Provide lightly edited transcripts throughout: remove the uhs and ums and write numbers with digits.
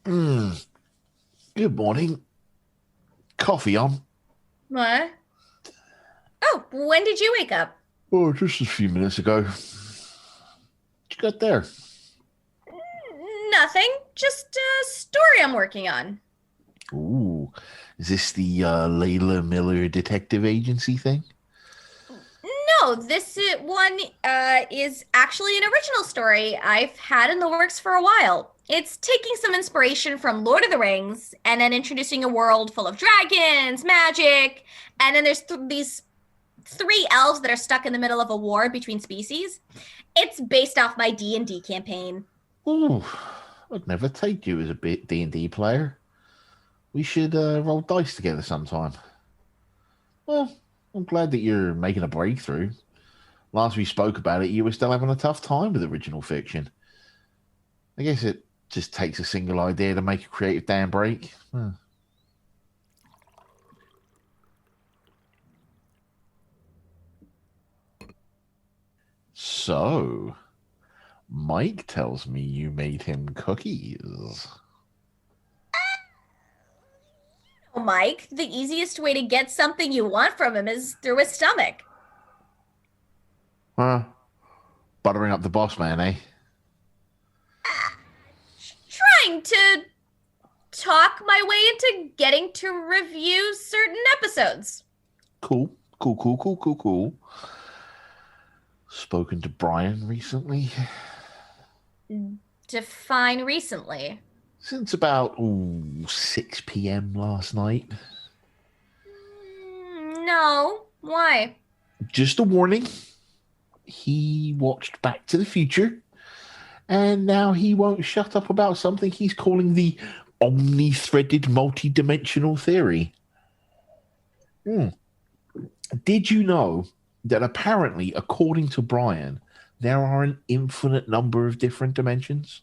Mm, good morning. Coffee on? What? Oh, when did you wake up? Oh, just a few minutes ago. What you got there? Nothing. Just a story I'm working on. Ooh, is this the Layla Miller Detective Agency thing? No, this one is actually an original story I've had in the works for a while. It's taking some inspiration from Lord of the Rings and then introducing a world full of dragons, magic, and then there's these three elves that are stuck in the middle of a war between species. It's based off my D&D campaign. Ooh, I'd never take you as a bit D&D player. We should roll dice together sometime. Well, I'm glad that you're making a breakthrough. Last we spoke about it, you were still having a tough time with original fiction. I guess it just takes a single idea to make a creative damn break. So, Mike tells me you made him cookies. Oh, Mike, the easiest way to get something you want from him is through his stomach. Huh? Buttering up the boss man, eh? Trying to talk my way into getting to review certain episodes. Cool, cool, cool, cool, cool, cool. Spoken to Brian recently? Define recently. Since about 6 p.m. last night. No. Why? Just a warning. He watched Back to the Future, and now he won't shut up about something he's calling the omni-threaded multi-dimensional theory. Hmm. Did you know that apparently, according to Brian, there are an infinite number of different dimensions?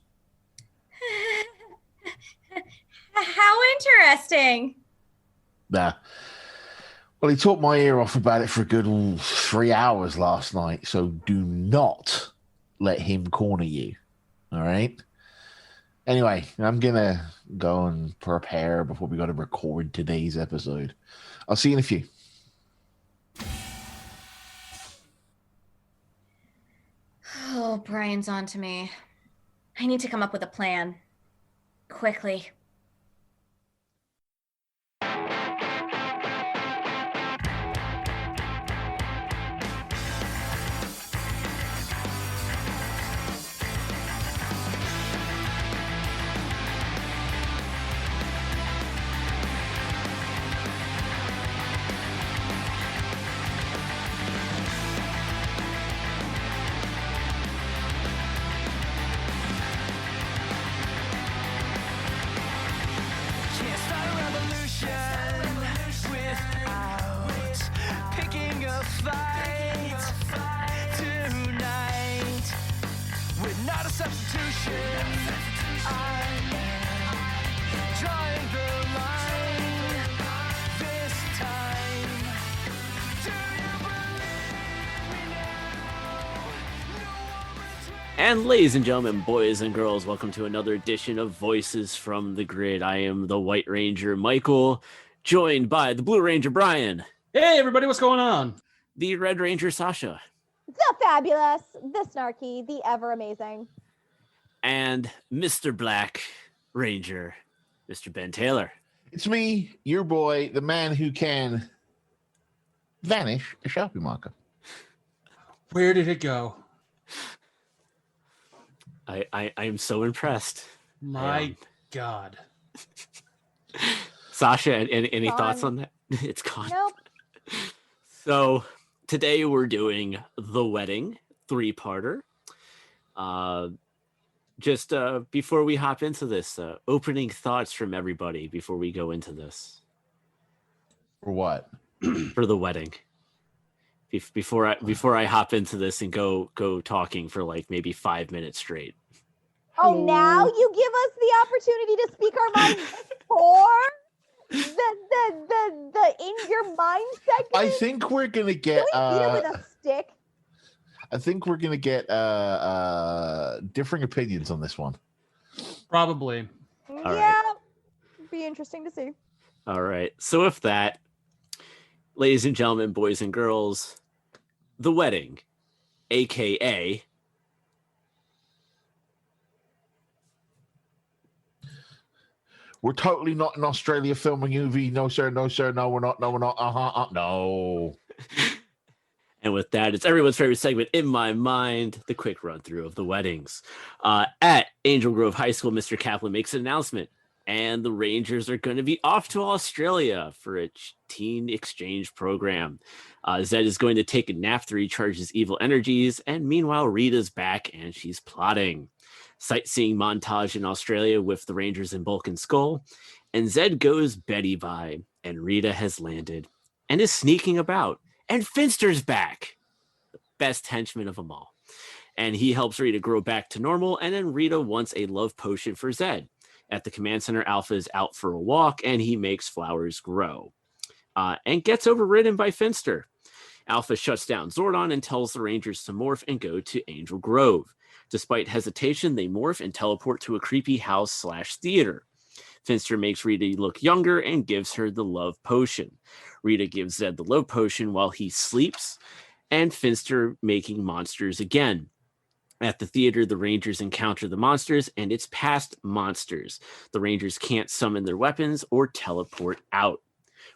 How interesting. Nah. Well, he talked my ear off about it for a good 3 hours last night, so do not let him corner you. All right? Anyway, I'm going to go and prepare before we go to record today's episode. I'll see you in a few. Oh, Brian's on to me. I need to come up with a plan. Quickly. Can't start a revolution without picking a fight tonight. We're not a substitution. I'm drawing the line this time. Do you believe me now? No one between. And ladies and gentlemen, boys and girls, welcome to another edition of Voices from the Grid. I am the White Ranger, Michael, joined by the Blue Ranger, Brian, Hey, everybody, what's going on? the Red Ranger, Sasha, The fabulous, the snarky, the ever amazing. and Mr. Black Ranger, Mr. Ben Taylor. It's me, your boy, the man who can vanish a shopping marker. Where did it go? I am so impressed. My God. Sasha, any Gone. thoughts on that? It's gone. Nope. So today we're doing The Wedding, 3-parter. Just before we hop into this, opening thoughts from everybody before we go into this For what? for The Wedding. Before I hop into this and go talking for like maybe 5 minutes straight. Oh, now you give us the opportunity to speak our minds before the in your mind segment. I think we're gonna get. Can we beat it with a stick? I think we're gonna get differing opinions on this one. Probably. All Yeah, be interesting to see. All right. So with that, ladies and gentlemen, boys and girls, the wedding, aka We're totally not in Australia filming a movie. No, sir. No, sir. No, we're not. No, we're not. No. and with that, it's everyone's favorite segment in my mind, the quick run through of the weddings. At Angel Grove High School, Mr. Kaplan makes an announcement, and the Rangers are going to be off to Australia for a teen exchange program. Zed is going to take a nap to recharge his evil energies, and meanwhile, Rita's back and she's plotting. Sightseeing montage in Australia with the Rangers in Bulk and Skull, and Zed goes Betty vibe, and Rita has landed and is sneaking about. And Finster's back, the best henchman of them all. And he helps Rita grow back to normal, and then Rita wants a love potion for Zed. At the command center, Alpha is out for a walk, and he makes flowers grow. And gets overridden by Finster. Alpha shuts down Zordon and tells the Rangers to morph and go to Angel Grove. Despite hesitation, they morph and teleport to a creepy house/theater. Finster makes Rita look younger and gives her the love potion. Rita gives Zed the love potion while he sleeps, and Finster making monsters again. At the theater, the Rangers encounter the monsters, and it's past monsters. The Rangers can't summon their weapons or teleport out.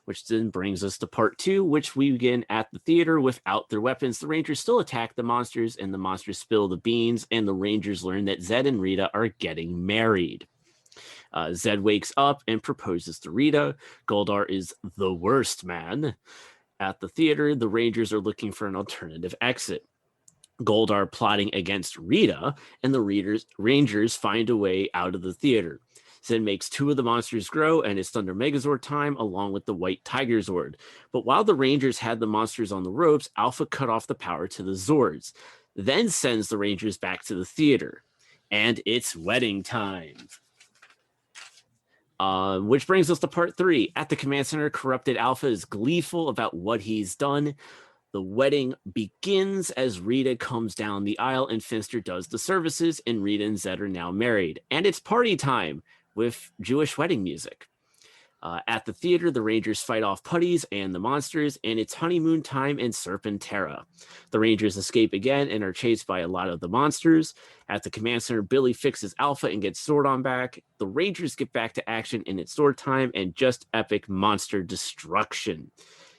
Which then brings us to part 2, which we begin at the theater without their weapons. The Rangers still attack the monsters, and the monsters spill the beans, and the Rangers learn that Zed and Rita are getting married. Zed wakes up and proposes to Rita. Goldar is the worst man. At the theater, the Rangers are looking for an alternative exit. Goldar plotting against Rita, and the Rangers find a way out of the theater. Zed makes 2 of the monsters grow, and it's Thunder Megazord time, along with the White Tiger Zord. But while the Rangers had the monsters on the ropes, Alpha cut off the power to the Zords, then sends the Rangers back to the theater. And it's wedding time. Which brings us to part 3. At the command center, corrupted Alpha is gleeful about what he's done. The wedding begins as Rita comes down the aisle and Finster does the services, and Rita and Zed are now married. And it's party time with Jewish wedding music. At the theater, the Rangers fight off putties and the monsters, and it's honeymoon time in Serpentera. The Rangers escape again and are chased by a lot of the monsters. At the command center, Billy fixes Alpha and gets Zordon back. The Rangers get back to action in its sword time and just epic monster destruction.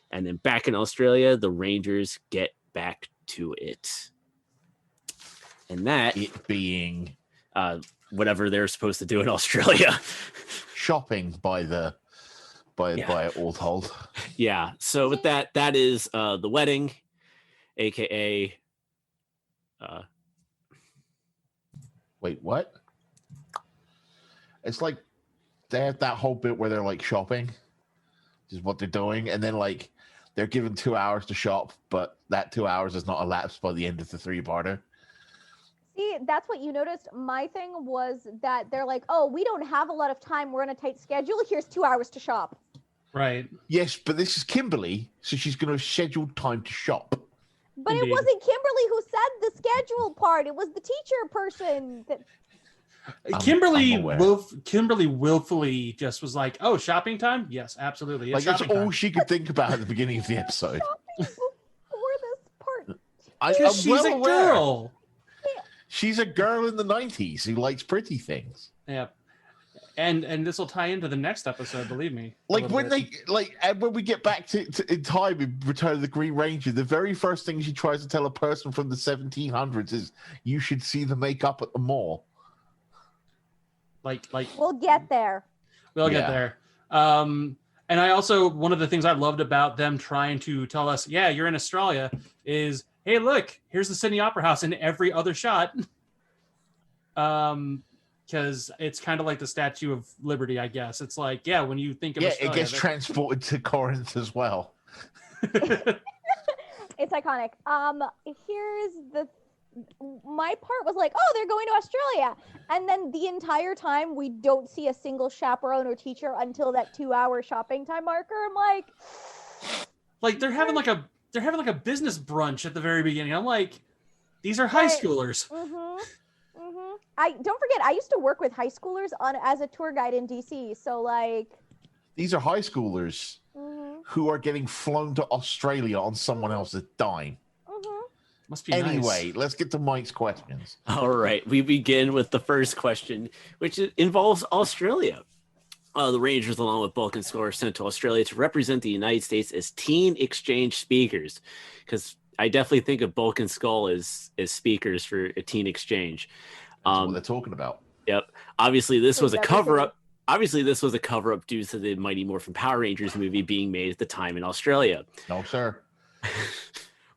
And then back in Australia, the Rangers get back to it. And that It being whatever they're supposed to do in Australia. shopping by all told. Yeah. So with that is the wedding, aka Wait, what? It's like they have that whole bit where they're like shopping, is what they're doing, and then like they're given 2 hours to shop, but that 2 hours is not elapsed by the end of the 3-parter. See, that's what you noticed. My thing was that they're like, oh, we don't have a lot of time. We're on a tight schedule. Here's 2 hours to shop. Right. Yes, but this is Kimberly, so she's going to schedule time to shop. But Indeed. it wasn't Kimberly who said the schedule part. It was the teacher person. Kimberly I'm aware. Kimberly willfully just was like, "Oh, shopping time? Yes, absolutely. It's Like that's shopping all time." she could think about at the beginning of the episode. Before this part. I'm Because she's well a aware. girl. She's a girl in the 90s who likes pretty things. Yeah. And this will tie into the next episode, believe me. a Like little when bit. and when we get back to in time in Return of the Green Ranger, the very first thing she tries to tell a person from the 1700s is you should see the makeup at the mall. like We'll get there. we'll get Yeah. there. And I also, one of the things I loved about them trying to tell us, yeah, you're in Australia, is, hey, look, here's the Sydney Opera House in every other shot. Because it's kind of like the Statue of Liberty, I guess. It's like, yeah, when you think of Yeah, Australia, it gets transported to Corinth as well. It's iconic. Here's the my part was like, oh, they're going to Australia. And then the entire time we don't see a single chaperone or teacher until that 2-hour shopping time marker. I'm like, like they're having like a business brunch at the very beginning. I'm like, these are high Right. schoolers. I don't forget, I used to work with high schoolers as a tour guide in DC. So like, These are high schoolers mhm, who are getting flown to Australia on someone else's dime. mhm. Must be Anyway, nice. let's get to Mike's questions. All right, we begin with the first question, which involves Australia. The Rangers, along with Bulk and Skull, are sent to Australia to represent the United States as teen exchange speakers, because I definitely think of Bulk and Skull as speakers for a teen exchange. That's what they're talking about. Yep. Obviously, this was a Diversity. cover-up. Obviously, this was a cover-up due to the Mighty Morphin Power Rangers movie being made at the time in Australia. No, sir.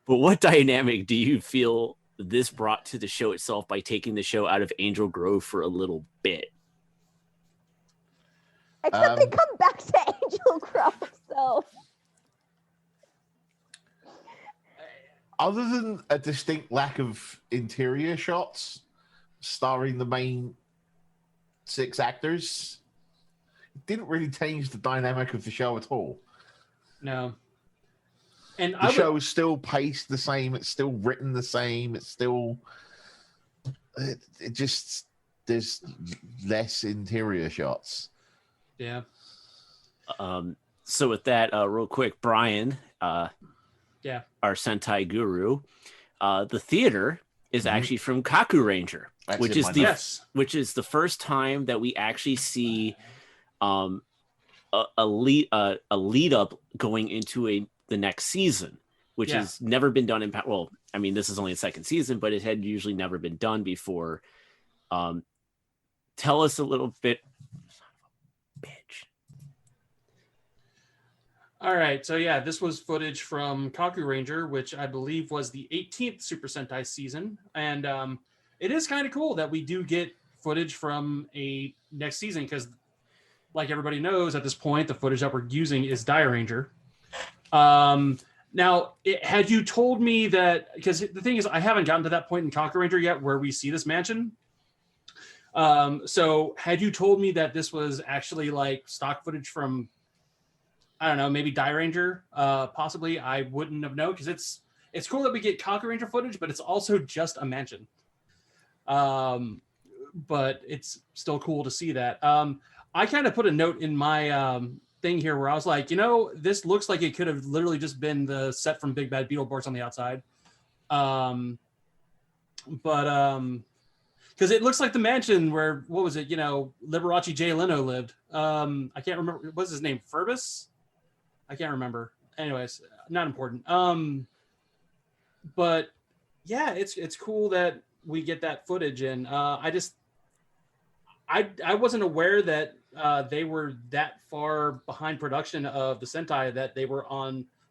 But what dynamic do you feel this brought to the show itself by taking the show out of Angel Grove for a little bit? Except they come back to Angel Grove, so. Other than a distinct lack of interior shots starring the main 6 actors, it didn't really change the dynamic of the show at all. No. And The show is still paced the same. It's still written the same. It's still... It just... There's less interior shots. Yeah. So with that, real quick, Brian, Yeah. our Sentai guru, the theater is Mhm. actually from Kaku Ranger, That's which in is my the notes. which is the first time that we actually see a lead up going into the next season, which Yeah. has never been done in well, I mean, this is only the second season, but it had usually never been done before. Tell us a little bit. Bitch. All right. So yeah, this was footage from Kaku Ranger, which I believe was the 18th Super Sentai season, and it is kind of cool that we do get footage from a next season because, like everybody knows at this point, the footage that we're using is Dire Ranger. Now, had you told me that, because the thing is, I haven't gotten to that point in Kaku Ranger yet where we see this mansion. So had you told me that this was actually like stock footage from, I don't know, maybe Die Ranger, possibly, I wouldn't have known, because it's cool that we get Kaku Ranger footage, but it's also just a mansion. But it's still cool to see that. I kind of put a note in my thing here where I was like, this looks like it could have literally just been the set from Big Bad Beetleborgs on the outside. Because it looks like the mansion where, what was it, Liberace Jay Leno lived. I can't remember. What's his name? Furbus? I can't remember. Anyways, not important. But yeah, it's cool that we get that footage. And I wasn't aware that they were that far behind production of the Sentai, that they were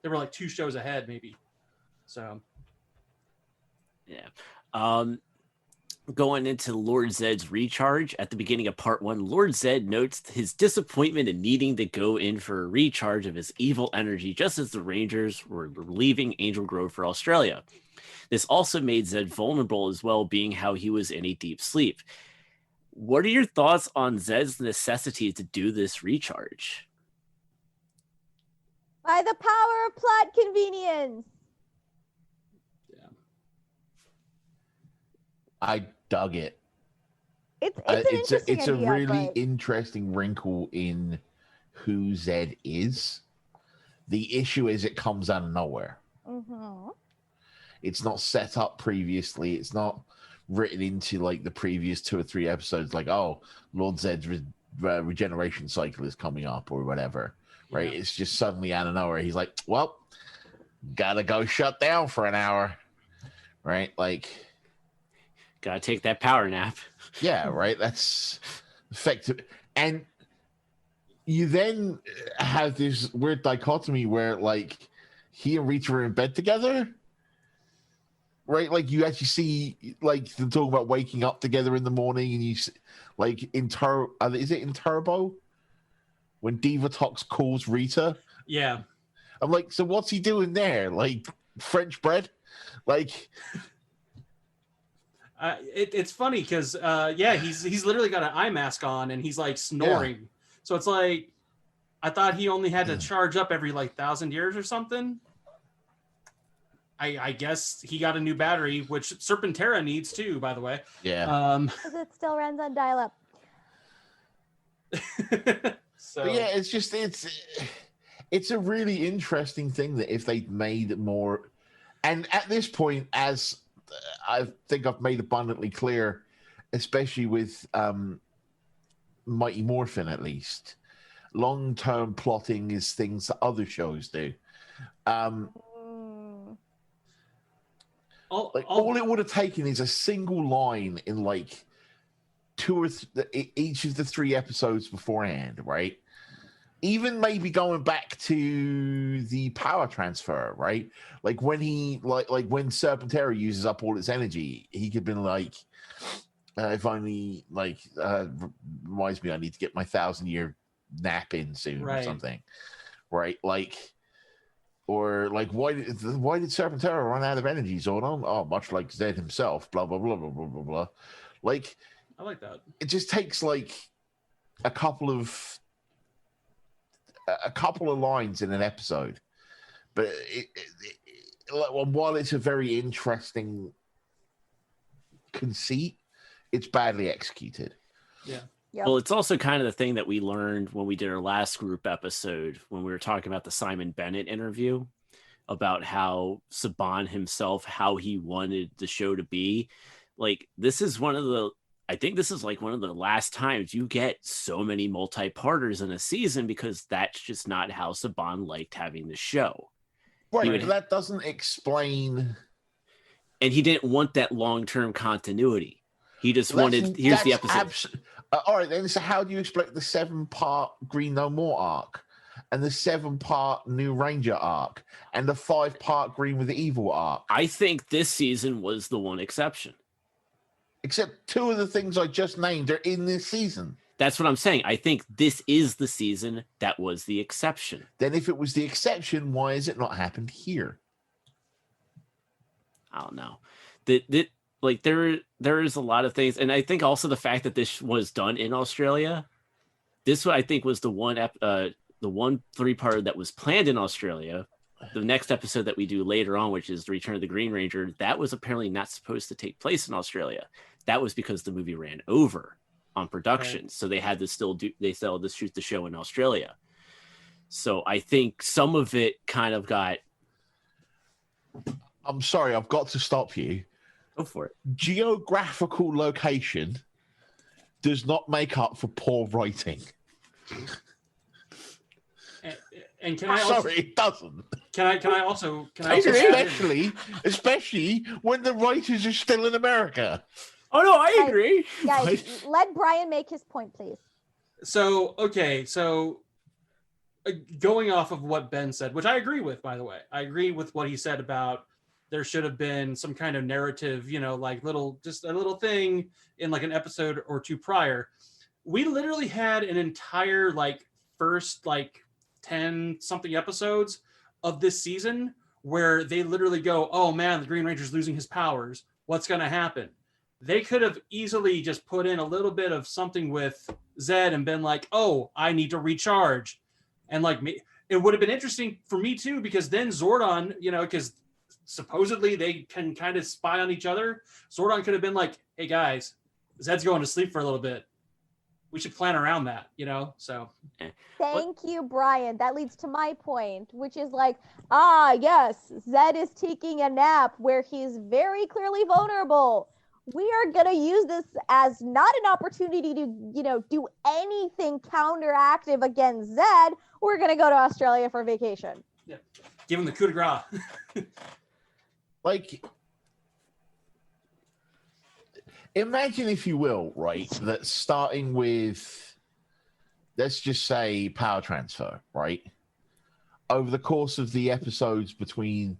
like 2 shows ahead, maybe. So. Yeah. Going into Lord Zed's recharge at the beginning of part 1, Lord Zed notes his disappointment in needing to go in for a recharge of his evil energy just as the Rangers were leaving Angel Grove for Australia. This also made Zed vulnerable as well, being how he was in a deep sleep. What are your thoughts on Zed's necessity to do this recharge? By the power of plot convenience. I dug it. It's an interesting it's a idea, really but... interesting wrinkle in who Zed is. The issue is it comes out of nowhere. Mhm. It's not set up previously. It's not written into like the previous 2 or 3 episodes. Like, oh, Lord Zed's regeneration cycle is coming up or whatever. Right? Yeah. It's just suddenly out of nowhere. He's like, well, gotta go shut down for an hour. Right? Like, Gotta take that power nap. yeah, right. That's effective. And you then have this weird dichotomy where, like, he and Rita are in bed together, right? Like, you actually see, like, them talking about waking up together in the morning, and you see, like, is it in Turbo when Divatox calls Rita? Yeah. I'm like, so what's he doing there? Like, French bread? Like. It's funny because he's literally got an eye mask on and he's like snoring. Yeah. So it's like, I thought he only had to charge up every like 1,000 years or something. I guess he got a new battery, which Serpentera needs too, by the way. Yeah. Because it still runs on dial-up. So But yeah, it's a really interesting thing that if they'd made more, and at this point, as I think I've made abundantly clear, especially with Mighty Morphin, at least, long-term plotting is things that other shows do. All it would have taken is a single line in like two or each of the three episodes beforehand, right? Even maybe going back to the power transfer, right? Like when he like when Serpentera uses up all its energy, he could have been like, if only like reminds me I need to get my 1,000-year nap in soon or Right. something, right? Like, or like why did Serpentera run out of energy, Zordon? Oh, much like Zed himself, blah blah blah blah blah blah blah. Like, I like that. it just takes like a couple of lines in an episode, but while it's a very interesting conceit, it's badly executed. Yeah. Yep. Well, it's also kind of the thing that we learned when we did our last group episode when we were talking about the Simon Bennett interview about how Saban himself, how he wanted the show to be. Like, this is I think this is like one of the last times you get so many multi-parters in a season, because that's just not how Saban liked having the show. Right, but that doesn't explain. And he didn't want that long-term continuity. He just wanted, here's the episode. All right, then. So how do you explain the 7-part Green No More arc, and the 7-part New Ranger arc, and the 5-part Green with the Evil arc? I think this season was the one exception. Except 2 of the things I just named are in this season. That's what I'm saying. I think this is the season that was the exception. Then if it was the exception, why has it not happened here? I don't know. Like there is a lot of things, and I think also the fact that this was done in Australia. This I think was the one 3-parter that was planned in Australia. The next episode that we do later on, which is the Return of the Green Ranger, that was apparently not supposed to take place in Australia. That was because the movie ran over on production, right. So they had to still shoot the show in Australia. So I think some of it kind of got. I'm sorry, I've got to stop you. Go for it. Geographical location does not make up for poor writing. And can I also, sorry, it doesn't. Can I also especially when the writers are still in America. Oh no, I agree. Guys, let Brian make his point, please. So going off of what Ben said, which I agree with, by the way, I agree with what he said about there should have been some kind of narrative, like just a little thing in like an episode or 2 prior. We literally had an entire first 10 something episodes of this season where they literally go, oh man, the Green Ranger's losing his powers. What's going to happen? They could have easily just put in a little bit of something with Zed and been like, oh, I need to recharge. And it would have been interesting for me too, because then Zordon, because supposedly they can kind of spy on each other. Zordon could have been like, hey guys, Zed's going to sleep for a little bit. We should plan around that, so. Thank you, Brian. That leads to my point, which is yes, Zed is taking a nap where he's very clearly vulnerable. We are going to use this as not an opportunity to, do anything counteractive against Zed. We're going to go to Australia for vacation. Yeah. Give him the coup de grace. Imagine, if you will, right, that starting with, let's just say, power transfer, right? Over the course of the episodes between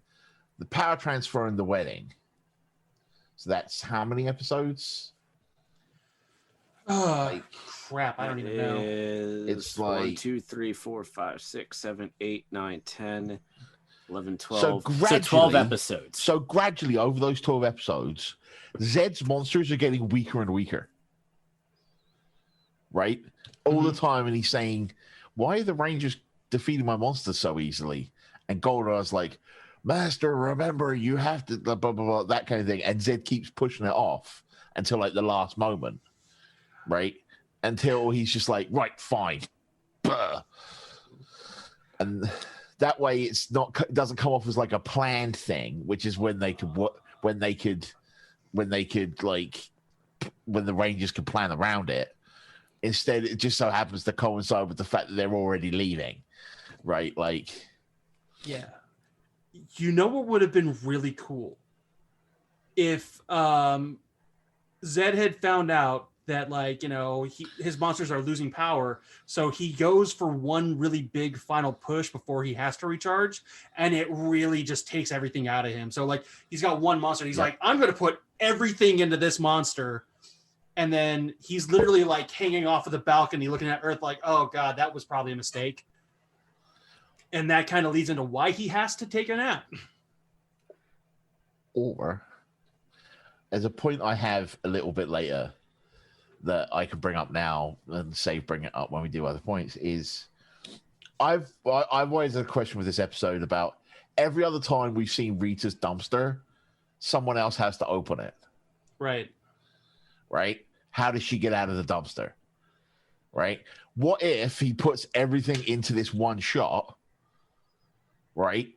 the power transfer and the wedding. So that's how many episodes? Oh, crap. I don't even know. It's 1, 2, 3, 4, 5, 6, 7, 8, 9, 10, 11, 12. So 12 episodes. So gradually over those 12 episodes, Zed's monsters are getting weaker and weaker. Right? All the time. And he's saying, why are the Rangers defeating my monsters so easily? And Golden's like, Master, remember, you have to, blah, blah, blah, that kind of thing. And Zed keeps pushing it off until like the last moment, right? Until he's just like, right, fine. Buh. And that way it doesn't come off as like a planned thing, which is when the Rangers could plan around it. Instead, it just so happens to coincide with the fact that they're already leaving, right? Like, yeah. You know what would have been really cool if Zed had found out that, like, you know, his monsters are losing power, so he goes for one really big final push before he has to recharge, and it really just takes everything out of him. So, like, he's got one monster, and he's like, I'm going to put everything into this monster, and then he's literally, like, hanging off of the balcony looking at Earth like, oh, God, that was probably a mistake. And that kind of leads into why he has to take a nap. Or, as a point I have a little bit later that I can bring up now and bring it up when we do other points, is I've always had a question with this episode about every other time we've seen Rita's dumpster, someone else has to open it. Right. How does she get out of the dumpster? Right? What if he puts everything into this one shot, right?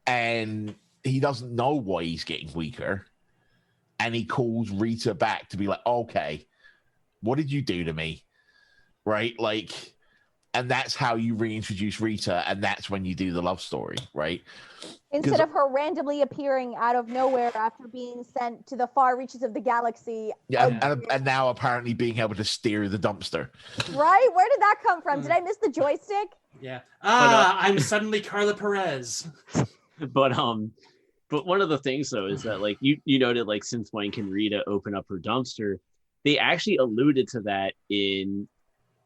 And he doesn't know why he's getting weaker, and he calls Rita back to be like, okay, what did you do to me? Right? Like, and that's how you reintroduce Rita, and that's when you do the love story, right? Instead of her randomly appearing out of nowhere after being sent to the far reaches of the galaxy. Yeah, and now apparently being able to steer the dumpster. Right? Where did that come from? Did I miss the joystick? Yeah. I'm suddenly Carla Perez. But one of the things though is that, like, you noted, like, since when can Rita open up her dumpster? They actually alluded to that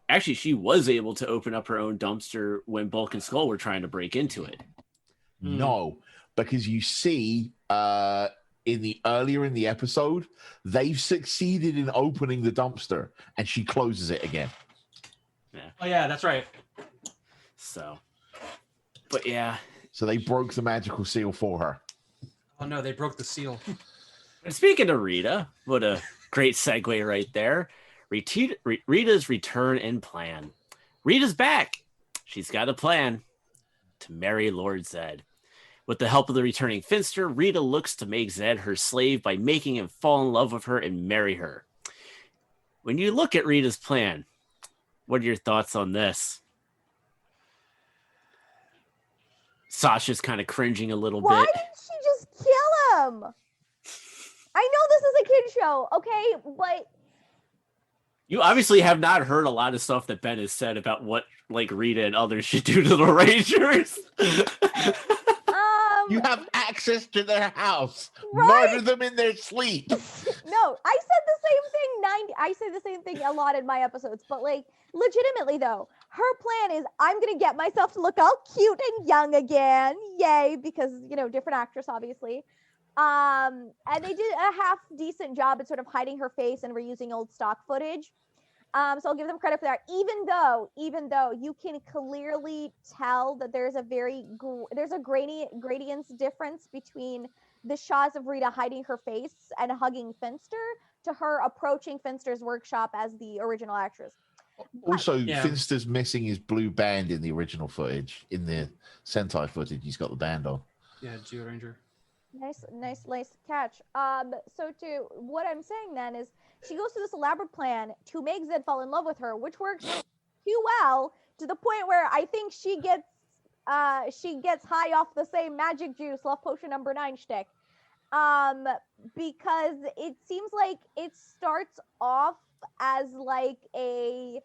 actually she was able to open up her own dumpster when Bulk and Skull were trying to break into it. No, because you see earlier in the episode, they've succeeded in opening the dumpster and she closes it again. Yeah. Oh yeah, that's right. So, but yeah. So they broke the magical seal for her. Oh no, they broke the seal. And speaking of Rita, what a great segue right there. Rita's return and plan. Rita's back. She's got a plan to marry Lord Zed. With the help of the returning Finster, Rita looks to make Zed her slave by making him fall in love with her and marry her. When you look at Rita's plan, what are your thoughts on this? Sasha's kind of cringing a little Why bit. didn't she just kill him? I know this is a kid show, okay, but You obviously have not heard a lot of stuff that Ben has said about what, like, Rita and others should do to the Rangers. You have access to their house. Right? Murder them in their sleep. No, I said the same thing. I say the same thing a lot in my episodes, but, like, legitimately though, her plan is I'm gonna get myself to look all cute and young again. Yay, because, you know, different actress, obviously. And they did a half decent job at sort of hiding her face and reusing old stock footage. So I'll give them credit for that. Even though you can clearly tell that there's a gradients difference between the shots of Rita hiding her face and hugging Finster to her approaching Finster's workshop as the original actress. Also, Finster's missing his blue band in the original footage. In the Sentai footage, he's got the band on. Yeah, Geo Ranger. Nice catch. So to what I'm saying then is she goes through this elaborate plan to make Zed fall in love with her, which works too well to the point where I think she gets high off the same magic juice, love potion number 9 shtick. Because it seems like it starts off as like a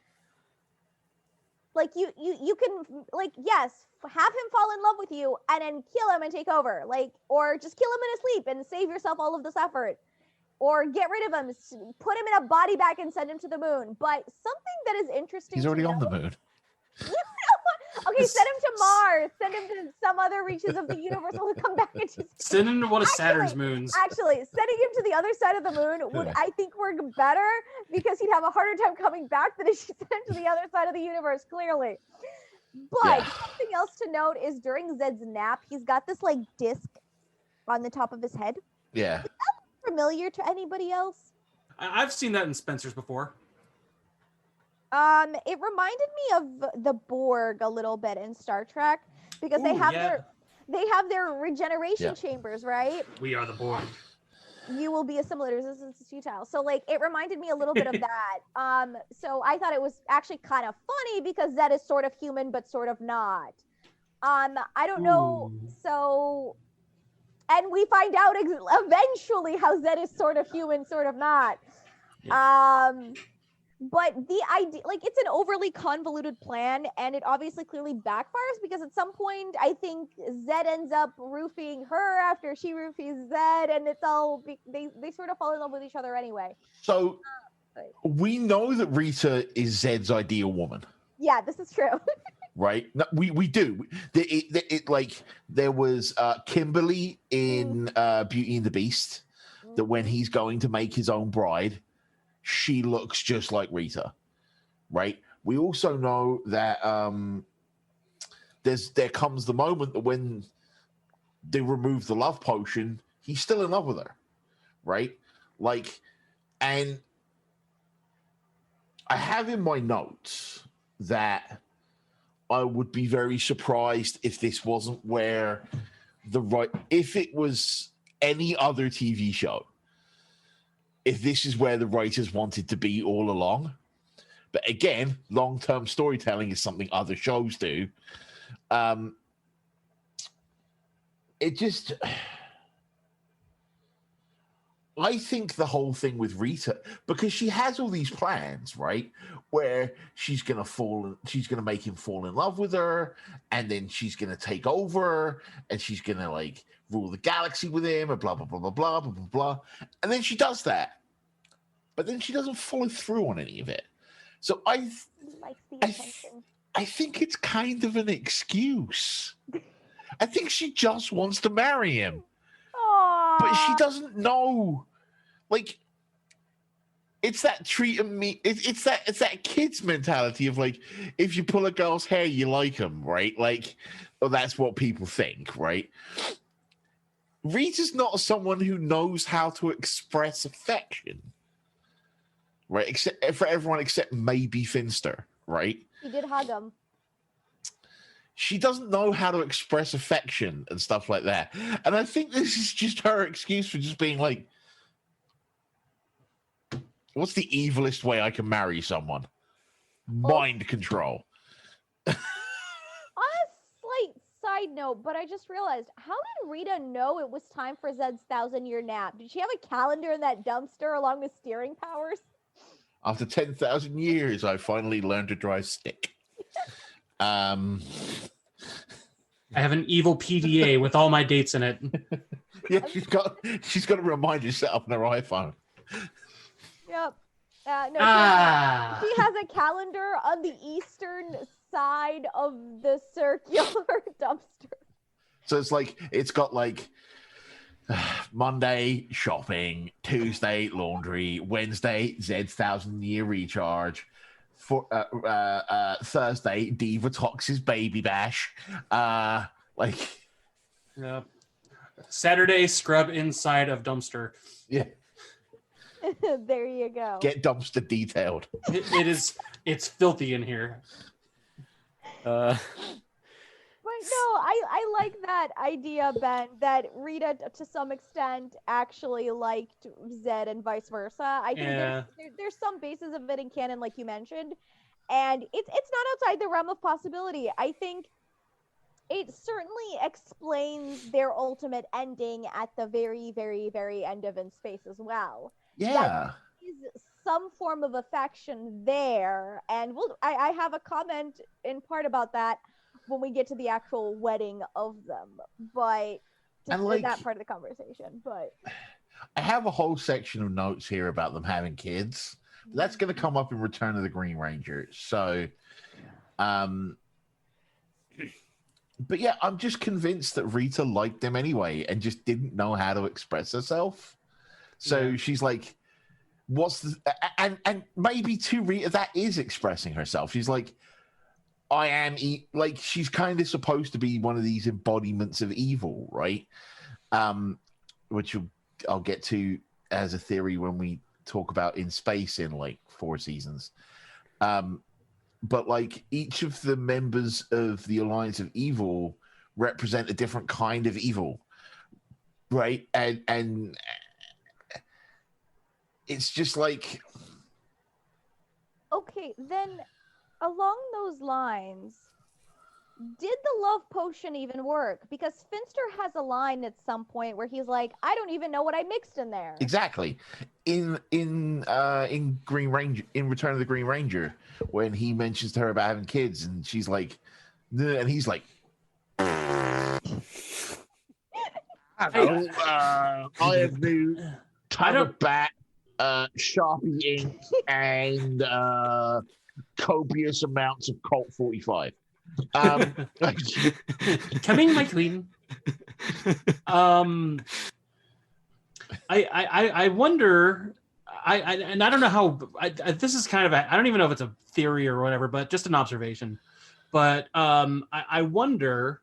you can, like, yes, have him fall in love with you and then kill him and take over, like, or just kill him in his sleep and save yourself all of this effort, or get rid of him, put him in a body bag and send him to the moon. But something that is interesting, He's already on the moon. Okay, send him to Mars, send him to some other reaches of the universe, and we'll come back and just send him to one of Saturn's moons. Actually, sending him to the other side of the moon would, I think, work better because he'd have a harder time coming back than if she sent him to the other side of the universe, clearly. But Yeah. something else to note is during Zed's nap, he's got this like disc on the top of his head. Yeah. Familiar to anybody else? I've seen that in Spencer's before. It reminded me of the Borg a little bit in Star Trek because they Ooh, have yeah. their regeneration Yeah. chambers, right? We are the Borg. You will be assimilated, resistance is futile. So like it reminded me a little bit of that. So I thought it was actually kind of funny because Zed is sort of human but sort of not. I don't know. Ooh. So and we find out eventually how Zed is sort of human, sort of not. But the idea, like, it's an overly convoluted plan, and it obviously clearly backfires because at some point, I think Zed ends up roofing her after she roofies Zed, and it's all they sort of fall in love with each other anyway. So we know that Rita is Zed's ideal woman, Yeah, this is true. right? No, we do. Like there was Kimberly in Beauty and the Beast, that when he's going to make his own bride, she looks just like Rita, right? We also know that there comes the moment that when they remove the love potion, he's still in love with her, right? Like, and I have in my notes that I would be very surprised if this wasn't where if it was any other TV show, if this is where the writers wanted to be all along. But again, long-term storytelling is something other shows do. It just, I think the whole thing with Rita, because she has all these plans, right? Where she's going to make him fall in love with her, and then she's going to take over, and she's going to like rule the galaxy with him, and blah, blah, blah, blah, blah, blah, blah, blah. And then she does that. But then she doesn't follow through on any of it. So I think it's kind of an excuse. I think she just wants to marry him. Aww. But she doesn't know. Like, it's that it's that kid's mentality of like, if you pull a girl's hair, you like them, right? Like, well, that's what people think, right? Rita's not someone who knows how to express affection, right? Except for everyone except maybe Finster, right? He did hug him. She doesn't know how to express affection and stuff like that. And I think this is just her excuse for just being like, what's the evilest way I can marry someone? Mind control. On a slight side note, but I just realized, how did Rita know it was time for Zed's 1,000-year nap? Did she have a calendar in that dumpster along with steering powers? After 10,000 years, I finally learned to drive stick. I have an evil PDA with all my dates in it. Yeah, she's got a reminder set up on her iPhone. Yep. No, Ah. she has a calendar on the eastern side of the circular dumpster. So it's got like Monday shopping, Tuesday laundry, Wednesday Zed's 1,000-year recharge, for Thursday Diva Tox's baby bash, like Yep. Saturday scrub inside of dumpster. yeah, There you go. get dumpster detailed. It's filthy in here. But no, I like that idea, Ben, that Rita, to some extent, actually liked Zed and vice versa. I think there's some basis of it in canon, like you mentioned, and it's not outside the realm of possibility. I think it certainly explains their ultimate ending at the very, very, very end of In Space as well. Yeah. Is some form of affection there, and I have a comment in part about that when we get to the actual wedding of them, but that part of the conversation. But I have a whole section of notes here about them having kids. That's going to come up in Return of the Green Ranger. So, but yeah, I'm just convinced that Rita liked them anyway and just didn't know how to express herself. So she's like, what's the, and maybe to Rita, that is expressing herself. She's like, I am like she's kind of supposed to be one of these embodiments of evil, right? Which I'll get to as a theory when we talk about In Space in like 4 seasons. But like each of the members of the Alliance of Evil represent a different kind of evil, right? And it's just like, Okay, then along those lines, did the love potion even work? Because Finster has a line at some point where he's like, I don't even know what I mixed in there. exactly in Green Ranger, in Return of the Green Ranger, when he mentions to her about having kids, and she's like, "Nah," and he's like, I have new Bat, Sharpie ink, and copious amounts of Colt 45. Coming, my queen. I wonder. And I don't know how. This is kind of I don't even know if it's a theory or whatever, but just an observation. But I wonder.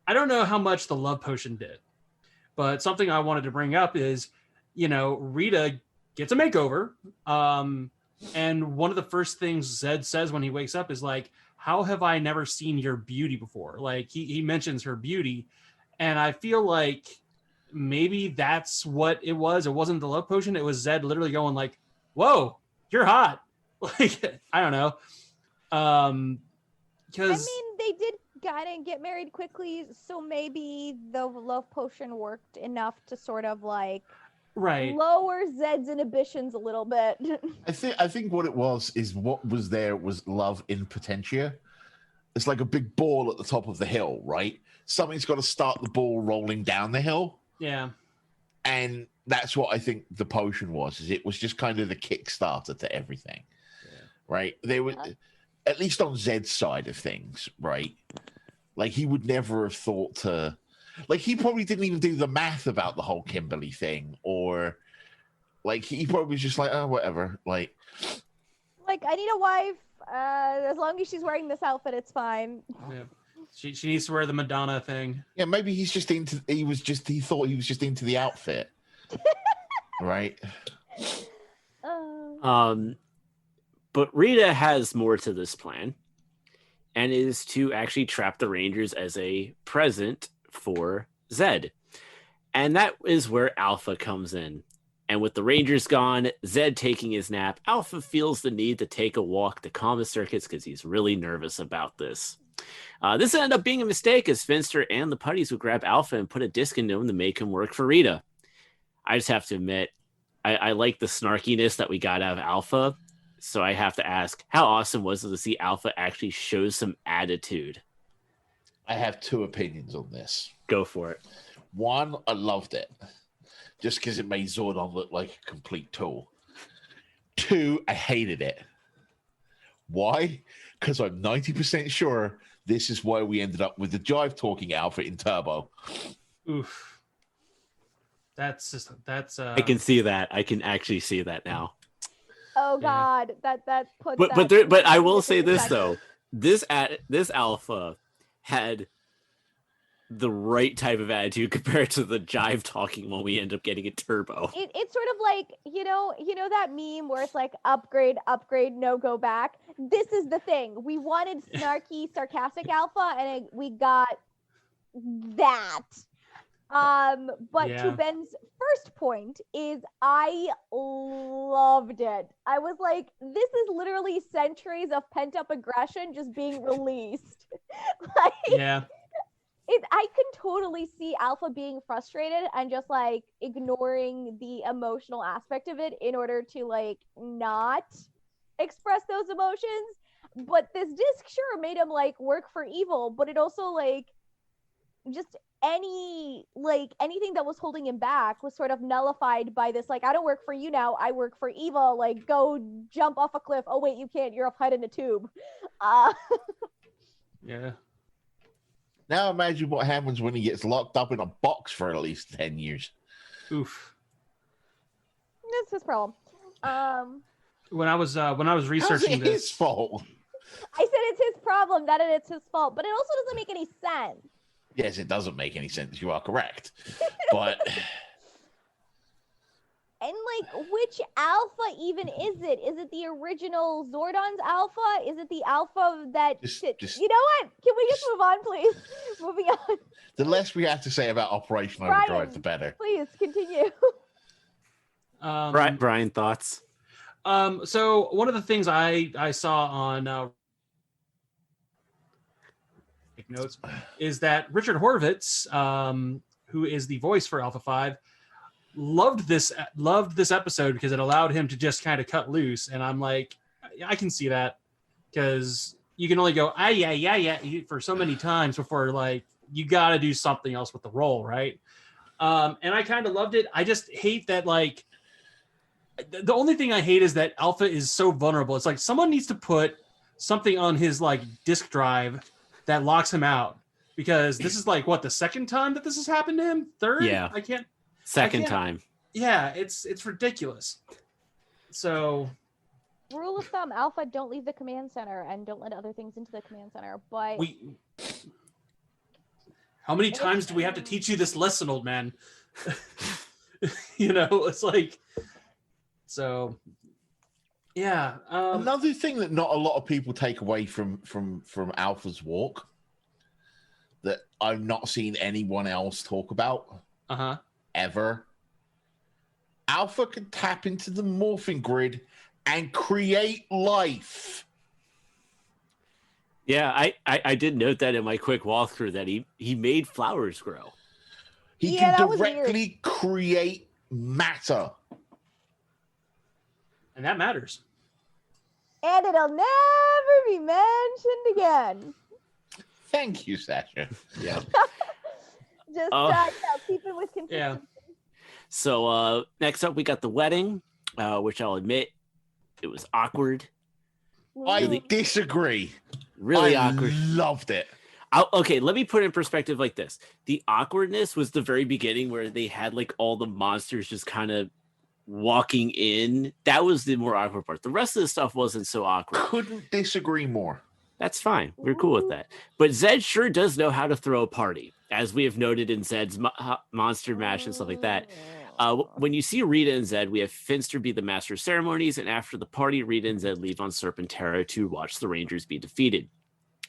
I don't know how much the love potion did, but something I wanted to bring up is, Rita gets a makeover, and one of the first things Zed says when he wakes up is like, how have I never seen your beauty before? Like he mentions her beauty, and I feel like maybe that's what it was. It wasn't the love potion. It was Zed literally going like, whoa, you're hot. Like, I don't know. Because they did kind of get married quickly, so maybe the love potion worked enough to sort of like lower Zed's inhibitions a little bit. I think what it was is what was there was love in potentia. It's like a big ball at the top of the hill, right? Something's got to start the ball rolling down the hill. Yeah. And that's what I think the potion was. Is it was just kind of the kickstarter to everything. Yeah. Right? They were at least on Zed's side of things, right? Like he would never have thought to, like he probably didn't even do the math about the whole Kimberly thing, or like he probably was just like, oh, whatever. Like I need a wife. As long as she's wearing this outfit, it's fine. Yeah. She needs to wear the Madonna thing. Yeah, maybe he thought he was just into the outfit. Right? But Rita has more to this plan, and is to actually trap the Rangers as a present for Zed. And that is where Alpha comes in. And with the Rangers gone, Zed taking his nap, Alpha feels the need to take a walk to calm his circuits because he's really nervous about this. This ended up being a mistake, as Finster and the putties would grab Alpha and put a disc into him to make him work for Rita. I just have to admit, I like the snarkiness that we got out of Alpha, so I have to ask, how awesome was it to see Alpha actually show some attitude? I have 2 opinions on this. Go for it. One, I loved it, just because it made Zordon look like a complete tool. 2, I hated it. Why? Because I'm 90% sure this is why we ended up with the jive talking Alpha in Turbo. Oof. That's I can see that. I can actually see that now. Oh God, that puts. But I will say this though. This Alpha had the right type of attitude compared to the jive talking when we end up getting a Turbo. It's sort of like, you know that meme where it's like upgrade, no go back. This is the thing. We wanted snarky, sarcastic Alpha, and we got that. But to Ben's first point is I loved it. I was like, this is literally centuries of pent-up aggression just being released. Yeah. I can totally see Alpha being frustrated and just like ignoring the emotional aspect of it in order to like not express those emotions. But this disc sure made him like work for evil, but it also like just anything that was holding him back was sort of nullified by this, like, I don't work for you now, I work for evil, like, go jump off a cliff. Oh wait, you can't, you're a head in a tube. Yeah. Now imagine what happens when he gets locked up in a box for at least 10 years. Oof. That's his problem. When I was researching How's it his fault? I said it's his problem, not that it's his fault, but it also doesn't make any sense. Yes, it doesn't make any sense. You are correct. But And like, which alpha even is it? Is it the original Zordon's alpha? Is it the alpha that? Just- you know what? Can we just move on, please? Moving on, the less we have to say about Operation Brian. Overdrive, the better. please continue. Brian, thoughts? So one of the things I saw on notes is that Richard Horvitz, who is the voice for Alpha 5, loved this episode because it allowed him to just kind of cut loose. And I'm like, I can see that, because you can only go yeah for so many times before like you got to do something else with the role, right? And I kind of loved it. I just hate that, like, the only thing I hate is that Alpha is so vulnerable. It's like someone needs to put something on his like disk drive that locks him out, because this is like what, the second time that this has happened to him? Third? Yeah. Second time. Yeah, it's ridiculous. So Rule of thumb: Alpha, don't leave the command center and don't let other things into the command center. But how many times do we have to teach you this lesson, old man? You know, it's like, so yeah. Another thing that not a lot of people take away from Alpha's walk that I've not seen anyone else talk about ever. Alpha can tap into the morphing grid and create life. Yeah, I did note that in my quick walkthrough that he made flowers grow. He Yeah, that can was directly create matter. And that matters. and it'll never be mentioned again. Thank you, Sasha. Yeah. Just keep it with consistency. Yeah. So next up we got the wedding, which I'll admit it was awkward. I disagree. Really I awkward. Loved it. Okay, let me put it in perspective like this. The awkwardness was the very beginning where they had like all the monsters just kind of walking in. That was the more awkward part. The rest of the stuff wasn't so awkward. Couldn't disagree more. That's fine. We're cool with that. But Zed sure does know how to throw a party, as we have noted in Zed's Monster Mash and stuff like that. When you see Rita and Zed, we have Finster be the master of ceremonies, and after the party, Rita and Zed leave on Serpentera to watch the Rangers be defeated.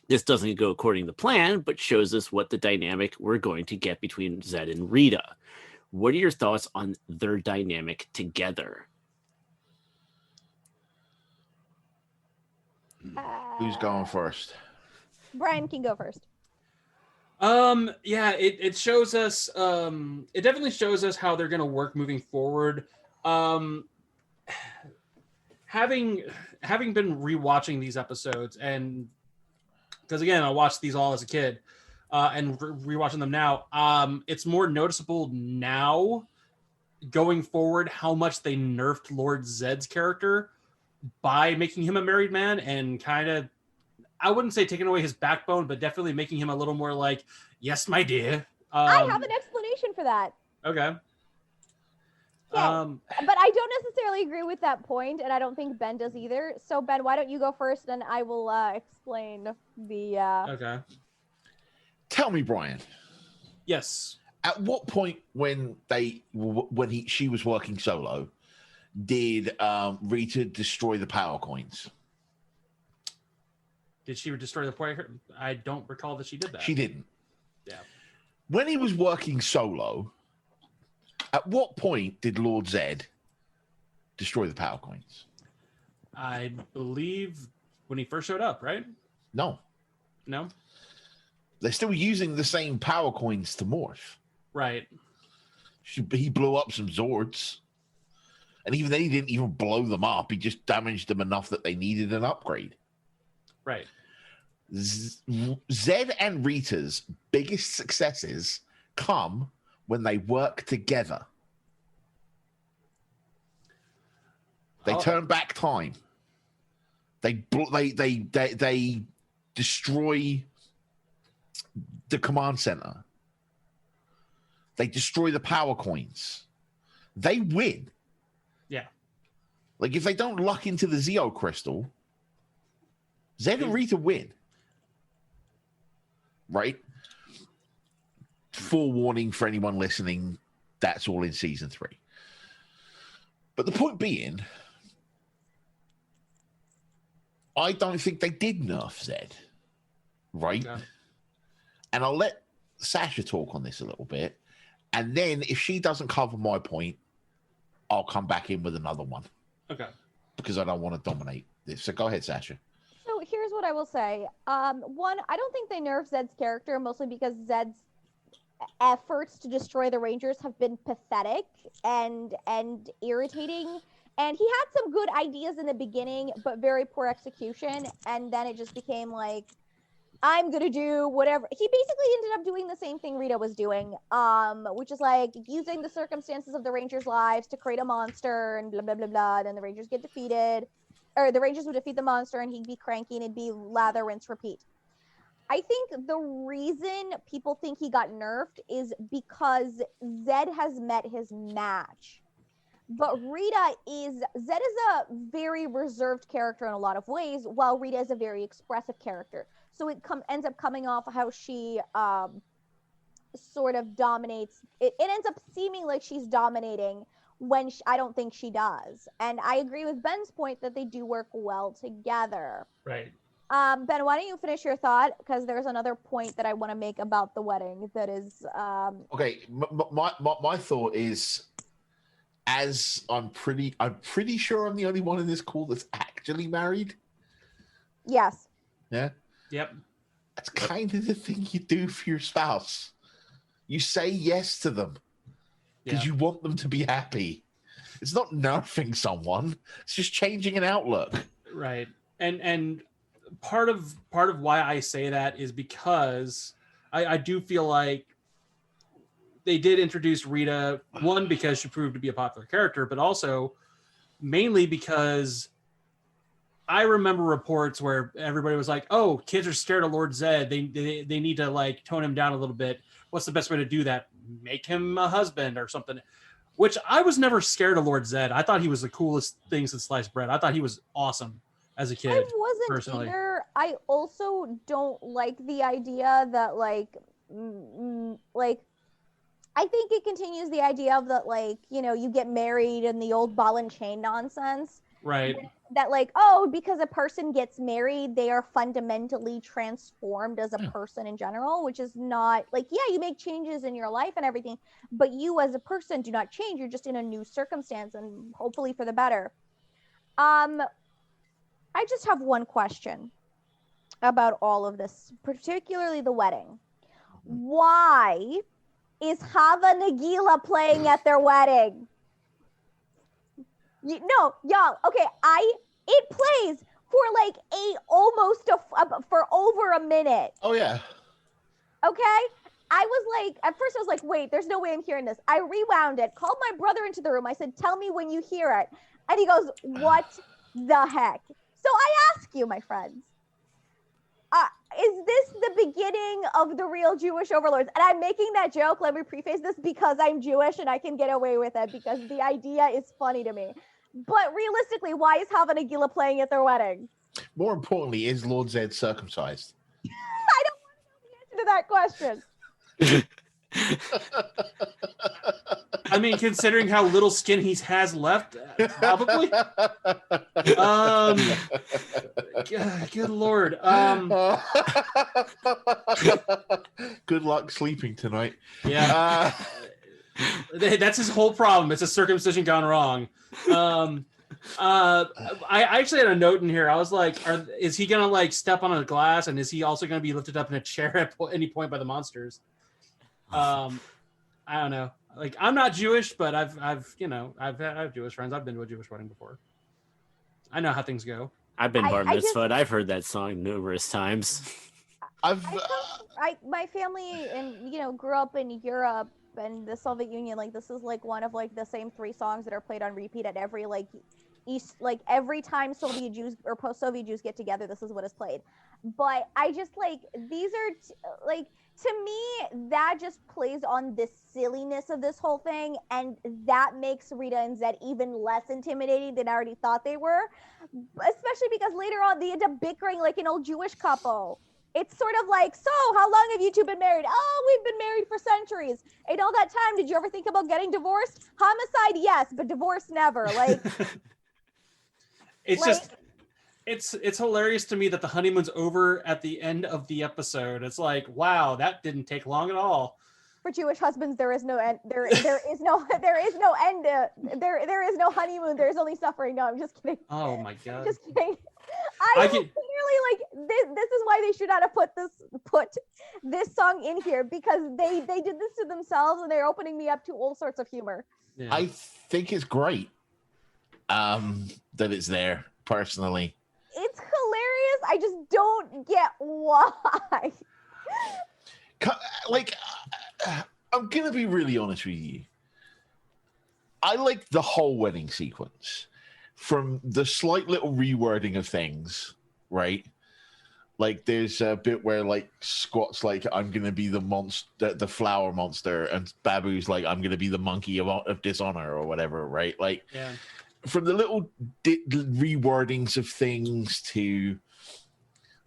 This doesn't go according to plan, but shows us what the dynamic we're going to get between Zed and Rita. What are your thoughts on their dynamic together? Who's going first? Brian can go first. Yeah, it shows us, it definitely shows us how they're going to work moving forward. Having been rewatching these episodes, and because again, I watched these all as a kid, and rewatching them now, it's more noticeable now going forward how much they nerfed Lord Zed's character by making him a married man and kind of, I wouldn't say taking away his backbone, but definitely making him a little more like, yes, my dear. I have an explanation for that. Okay. Yeah, but I don't necessarily agree with that point, and I don't think Ben does either. So Ben, why don't you go first, and I will explain the. Okay. Tell me, Brian. Yes. At what point she was working solo, did Rita destroy the power coins? Did she destroy the point? I don't recall that she did that. She didn't. Yeah. When he was working solo, at what point did Lord Zed destroy the power coins? I believe when he first showed up, right? No. No? They're still using the same power coins to morph. Right. He blew up some Zords. And even then, he didn't even blow them up. He just damaged them enough that they needed an upgrade. Right. Zed and Rita's biggest successes come when they work together. They turn back time. They destroy the command center. They destroy the power coins. They win. Yeah. Like if they don't luck into the Zeo crystal, Zed and Rita win. Right? Forewarning for anyone listening, that's all in season 3. But the point being, I don't think they did nerf Zed. Right? No. And I'll let Sasha talk on this a little bit. And then if she doesn't cover my point, I'll come back in with another one. Okay. Because I don't want to dominate this. So go ahead, Sasha. So here's what I will say. One, I don't think they nerfed Zed's character, mostly because Zed's efforts to destroy the Rangers have been pathetic and irritating. And he had some good ideas in the beginning, but very poor execution. And then it just became like, I'm gonna do whatever. He basically ended up doing the same thing Rita was doing, which is like using the circumstances of the Rangers' lives to create a monster and blah blah blah blah. Then the Rangers get defeated, or the Rangers would defeat the monster, and he'd be cranky, and it'd be lather, rinse, repeat. I think the reason people think he got nerfed is because Zed has met his match. But Zed is a very reserved character in a lot of ways, while Rita is a very expressive character. So it ends up coming off how she sort of dominates. It ends up seeming like she's dominating when I don't think she does. And I agree with Ben's point that they do work well together. Right. Ben, why don't you finish your thought? Because there's another point that I want to make about the wedding that is... Okay, my thought is, as I'm pretty sure I'm the only one in this call that's actually married. Yes. Yeah? Yep. That's kind of the thing you do for your spouse. You say yes to them because you want them to be happy. It's not nerfing someone. It's just changing an outlook. Right. And part of why I say that is because I do feel like they did introduce Rita, one, because she proved to be a popular character, but also mainly because I remember reports where everybody was like, oh, kids are scared of Lord Zed. They need to like tone him down a little bit. What's the best way to do that? Make him a husband or something. Which I was never scared of Lord Zed. I thought he was the coolest thing since sliced bread. I thought he was awesome as a kid. I wasn't personally. either. I also don't like the idea that I think it continues the idea of that, like, you know, you get married and the old ball and chain nonsense. Right. That like, oh, because a person gets married, they are fundamentally transformed as a person in general, which is not like, yeah, you make changes in your life and everything, but you as a person do not change. You're just in a new circumstance and hopefully for the better. I just have one question about all of this, particularly the wedding. Why is Hava Nagila playing at their wedding? No, y'all. Okay, it plays for like for over a minute. Oh yeah. Okay, I was like, at first I was like, wait, there's no way I'm hearing this. I rewound it, called my brother into the room. I said, tell me when you hear it, and he goes, what the heck? So I ask you, my friends, is this the beginning of the real Jewish overlords? And I'm making that joke, let me preface this, because I'm Jewish and I can get away with it because the idea is funny to me. But realistically, why is Hava Nagila playing at their wedding? More importantly, is Lord Zed circumcised? I don't want to know the answer to that question. I mean, considering how little skin he has left, probably. Good Lord. Good luck sleeping tonight. Yeah. That's his whole problem. It's a circumcision gone wrong. I actually had a note in here. I was like, is he gonna like step on a glass, and is he also gonna be lifted up in a chair at any point by the monsters? I don't know. Like, I'm not Jewish, but I've Jewish friends. I've been to a Jewish wedding before. I know how things go. I've been bar mitzvahed. I've heard that song numerous times. My family grew up in Europe and the Soviet Union. Like, this is like one of like the same 3 songs that are played on repeat at every like like every time Soviet Jews or post-Soviet Jews get together, this is what is played. But I just like these are like to me that just plays on the silliness of this whole thing, and that makes Rita and Zed even less intimidating than I already thought they were. Especially because later on they end up bickering like an old Jewish couple. It's sort of like, so how long have you two been married? Oh, we've been married for centuries. In all that time, did you ever think about getting divorced? Homicide, yes, but divorce, never. Like, It's like, just it's hilarious to me that the honeymoon's over at the end of the episode. It's like, wow, that didn't take long at all. for Jewish husbands, there is no end. There is no end. There is no honeymoon. There is only suffering. No, I'm just kidding. Oh my god. Just kidding. I I can- literally like this is why they should not have put this song in here, because they did this to themselves and they're opening me up to all sorts of humor. Yeah. I think it's great that it's there, personally. It's hilarious. I just don't get why. Like, I'm gonna be really honest with you. I like the whole wedding sequence, from the slight little rewording of things, right? Like, there's a bit where like Squat's like, "I'm gonna be the monster, the flower monster," and Babu's like, "I'm gonna be the monkey of dishonor," or whatever, right? Like, Yeah. from the little rewordings of things to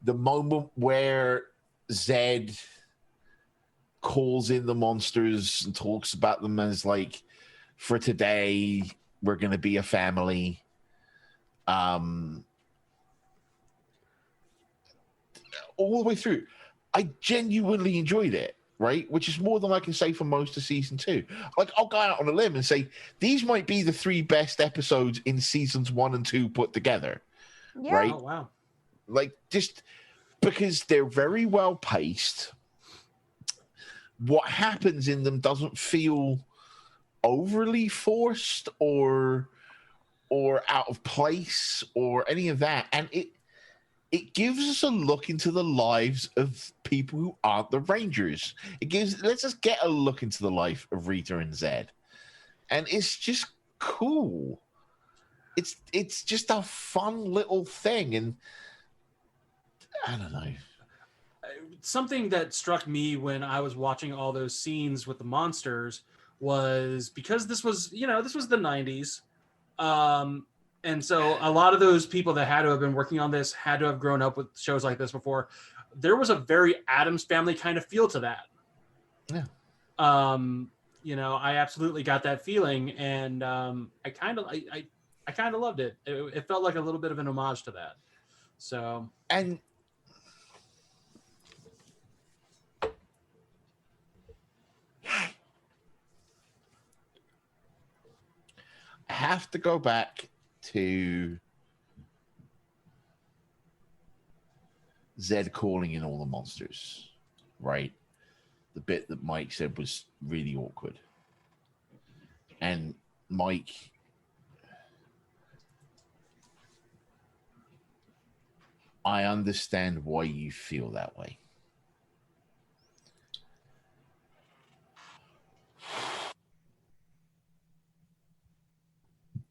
the moment where Zed calls in the monsters and talks about them as like, for today we're going to be a family. All the way through, I genuinely enjoyed it, right? Which is more than I can say for most of season 2. Like, I'll go out on a limb and say these might be the 3 best episodes in seasons 1 and 2 put together. Yeah. Right? Oh wow. Like, just because they're very well paced. What happens in them doesn't feel overly forced or out of place or any of that, and it gives us a look into the lives of people who aren't the Rangers. Lets us get a look into the life of Rita and Zed, and it's just cool. It's just a fun little thing, and I don't know. Something that struck me when I was watching all those scenes with the monsters was, because this was the 90s. And so a lot of those people that had to have been working on this had to have grown up with shows like this before. There was a very Addams Family kind of feel to that. Yeah. I absolutely got that feeling, and I kind of loved it. It felt like a little bit of an homage to that. So, And I have to go back to Zed calling in all the monsters, right? The bit that Mike said was really awkward. And Mike, I understand why you feel that way.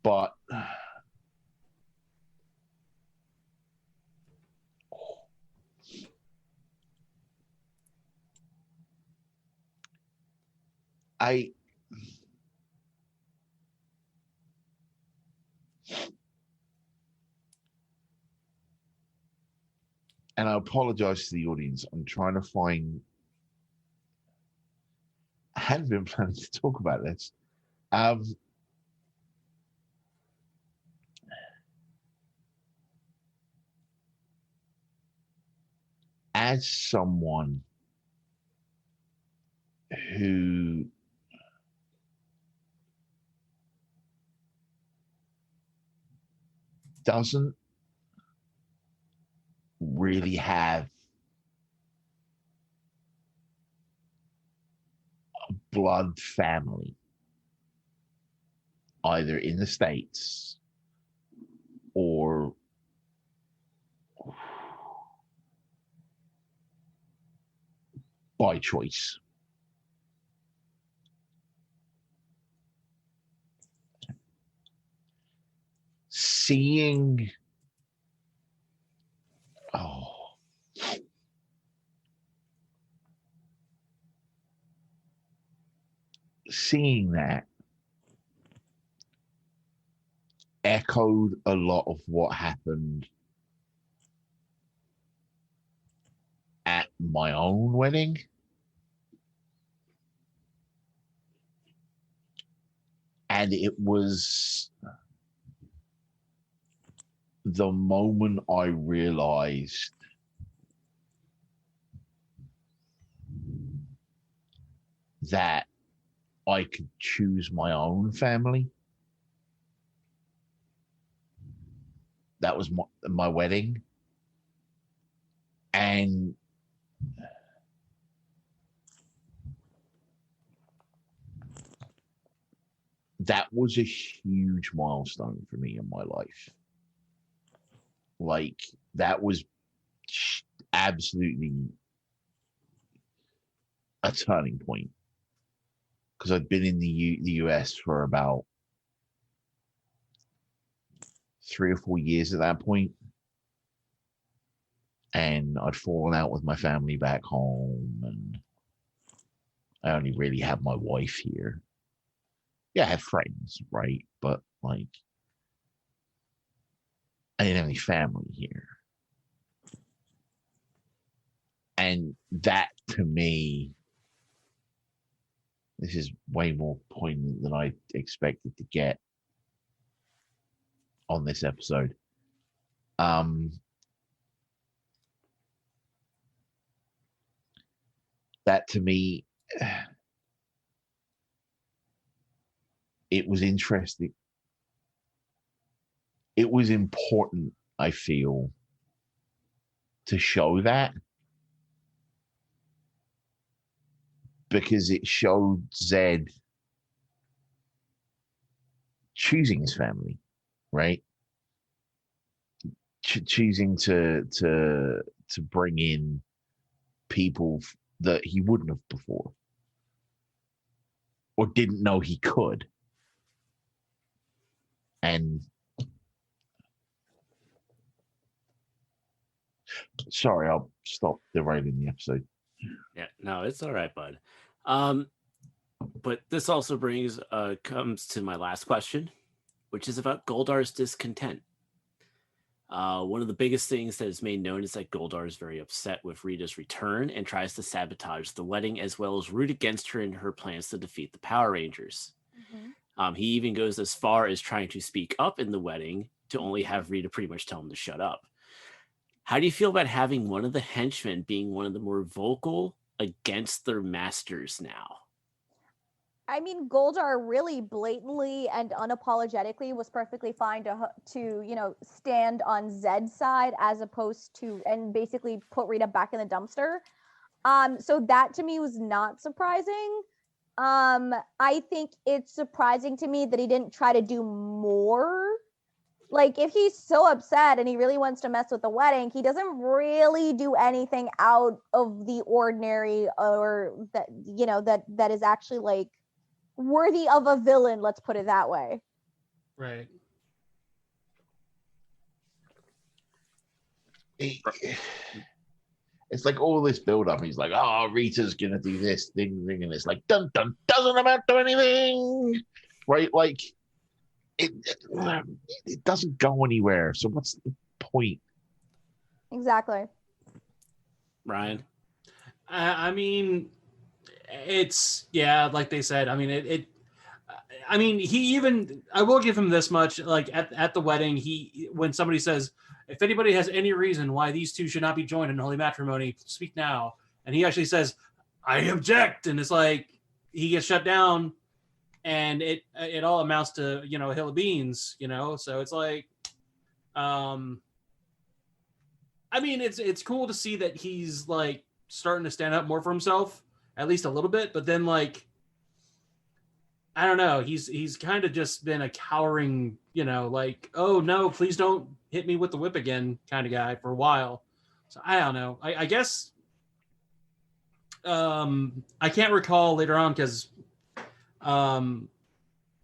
But and I apologize to the audience. I'm trying to find. I hadn't been planning to talk about this. As someone who doesn't really have a blood family, either in the States or by choice. seeing seeing that echoed a lot of what happened at my own wedding. And it was the moment I realized that I could choose my own family. That was my wedding. And that was a huge milestone for me in my life. Like, that was absolutely a turning point. Because I'd been in the US for about 3 or 4 years at that point. And I'd fallen out with my family back home. And I only really had my wife here. Yeah, I had friends, right? But, like, I didn't have any family here. And that, to me, this is way more poignant than I expected to get on this episode. That, to me, it was interesting. It was important, I feel, to show that, because it showed Zed choosing his family, right? Choosing to bring in people that he wouldn't have before, or didn't know he could. And sorry, I'll stop derailing the episode. Yeah, no, it's all right, bud. But this also comes to my last question, which is about Goldar's discontent. One of the biggest things that is made known is that Goldar is very upset with Rita's return and tries to sabotage the wedding, as well as root against her in her plans to defeat the Power Rangers. Mm-hmm. He even goes as far as trying to speak up in the wedding to only have Rita pretty much tell him to shut up. How do you feel about having one of the henchmen being one of the more vocal against their masters now? I mean, Goldar really blatantly and unapologetically was perfectly fine to stand on Zed's side as opposed to, and basically put Rita back in the dumpster. So that to me was not surprising. I think it's surprising to me that he didn't try to do more. Like, if he's so upset and he really wants to mess with the wedding, he doesn't really do anything out of the ordinary, or that is actually, like, worthy of a villain, let's put it that way. Right. It's like all this build up. He's like, oh, Rita's gonna do this thing, and it's like, dun dun, doesn't amount to anything, right? Like, it doesn't go anywhere. So what's the point? Exactly. Ryan? I mean, it's, yeah, like they said. I mean, I mean, he even, I will give him this much. Like at the wedding, when somebody says, if anybody has any reason why these two should not be joined in holy matrimony, speak now. And he actually says, I object. And it's like, he gets shut down, and it all amounts to, a hill of beans, So it's like, I mean, it's cool to see that he's like starting to stand up more for himself, at least a little bit. But then, like, I don't know, he's kind of just been a cowering, like, oh no, please don't hit me with the whip again kind of guy for a while. So I don't know. I guess I can't recall later on because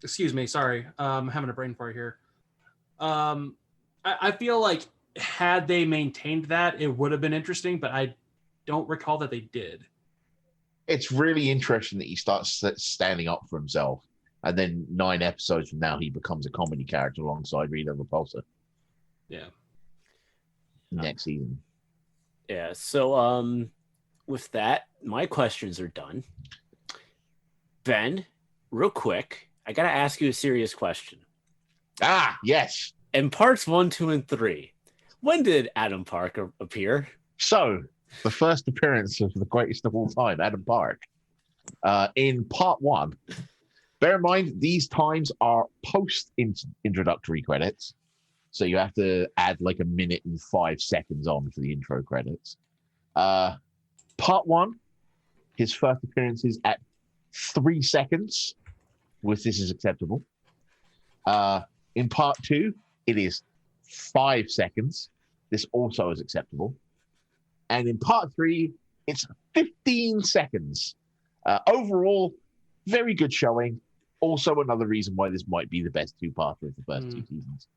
excuse me, sorry. I'm having a brain fart here. I feel like had they maintained that, it would have been interesting, but I don't recall that they did. It's really interesting that he starts standing up for himself, and then 9 episodes from now, he becomes a comedy character alongside Rita Repulsa Yeah. next season. Yeah. So with that, my questions are done. Ben, real quick, I gotta ask you a serious question. Ah, yes. In parts 1, 2, and 3, when did Adam Park appear? So, the first appearance of the greatest of all time, Adam Park, in part 1. Bear in mind, these times are post-introductory credits. So you have to add like 1 minute and 5 seconds on for the intro credits. Part 1, his first appearance is at 3 seconds, which this is acceptable. In part 2, it is 5 seconds. This also is acceptable. And in part 3, it's 15 seconds. Overall, very good showing. Also, another reason why this might be the best 2-parter of the first 2 seasons.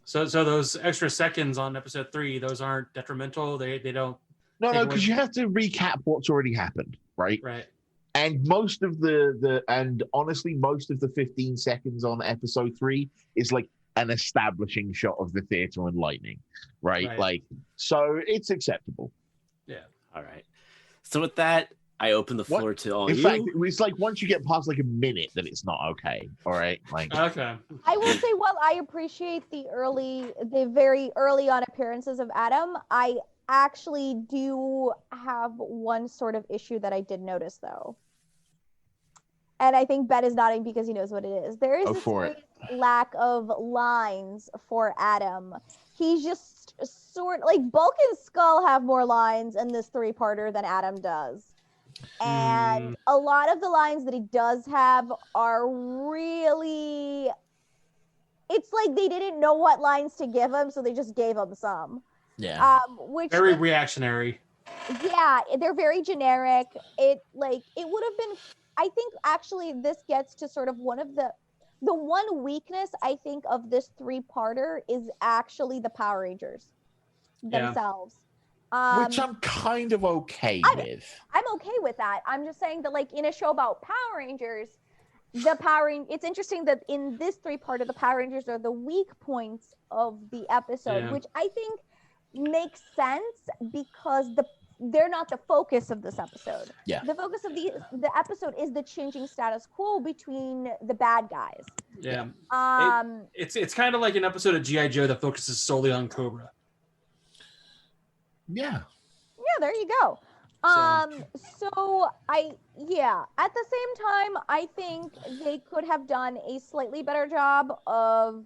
So those extra seconds on episode 3, those aren't detrimental. They don't. No, because you have to recap what's already happened, right? Right. And most of honestly, most of the 15 seconds on episode 3 is like an establishing shot of the theater and lightning, right? Like, so it's acceptable. Yeah. All right. So with that, I open the floor to all In you. fact, it's like once you get past like 1 minute, that it's not okay. All right, like Okay. I will say, while I appreciate the very early on appearances of Adam, I actually do have one sort of issue that I did notice, though. And I think Ben is nodding because he knows what it is. There is a serious lack of lines for Adam. He's just sort like Bulk and Skull have more lines in this 3-parter than Adam does. And a lot of the lines that he does have are really, it's like they didn't know what lines to give him, so they just gave him some. Yeah. Which Very reactionary. Yeah, they're very generic. It would have been, I think actually this gets to sort of one of the one weakness I think of this 3-parter is actually the Power Rangers themselves. Which I'm kind of okay with. I'm okay with that. I'm just saying that, like, in a show about Power Rangers, it's interesting that in this 3-parter, the Power Rangers are the weak points of the episode, which I think makes sense because they're not the focus of this episode. Yeah. The focus of the episode is the changing status quo between the bad guys. Yeah. It's kind of like an episode of G.I. Joe that focuses solely on Cobra. Yeah. There you go. So at the same time, I think they could have done a slightly better job of,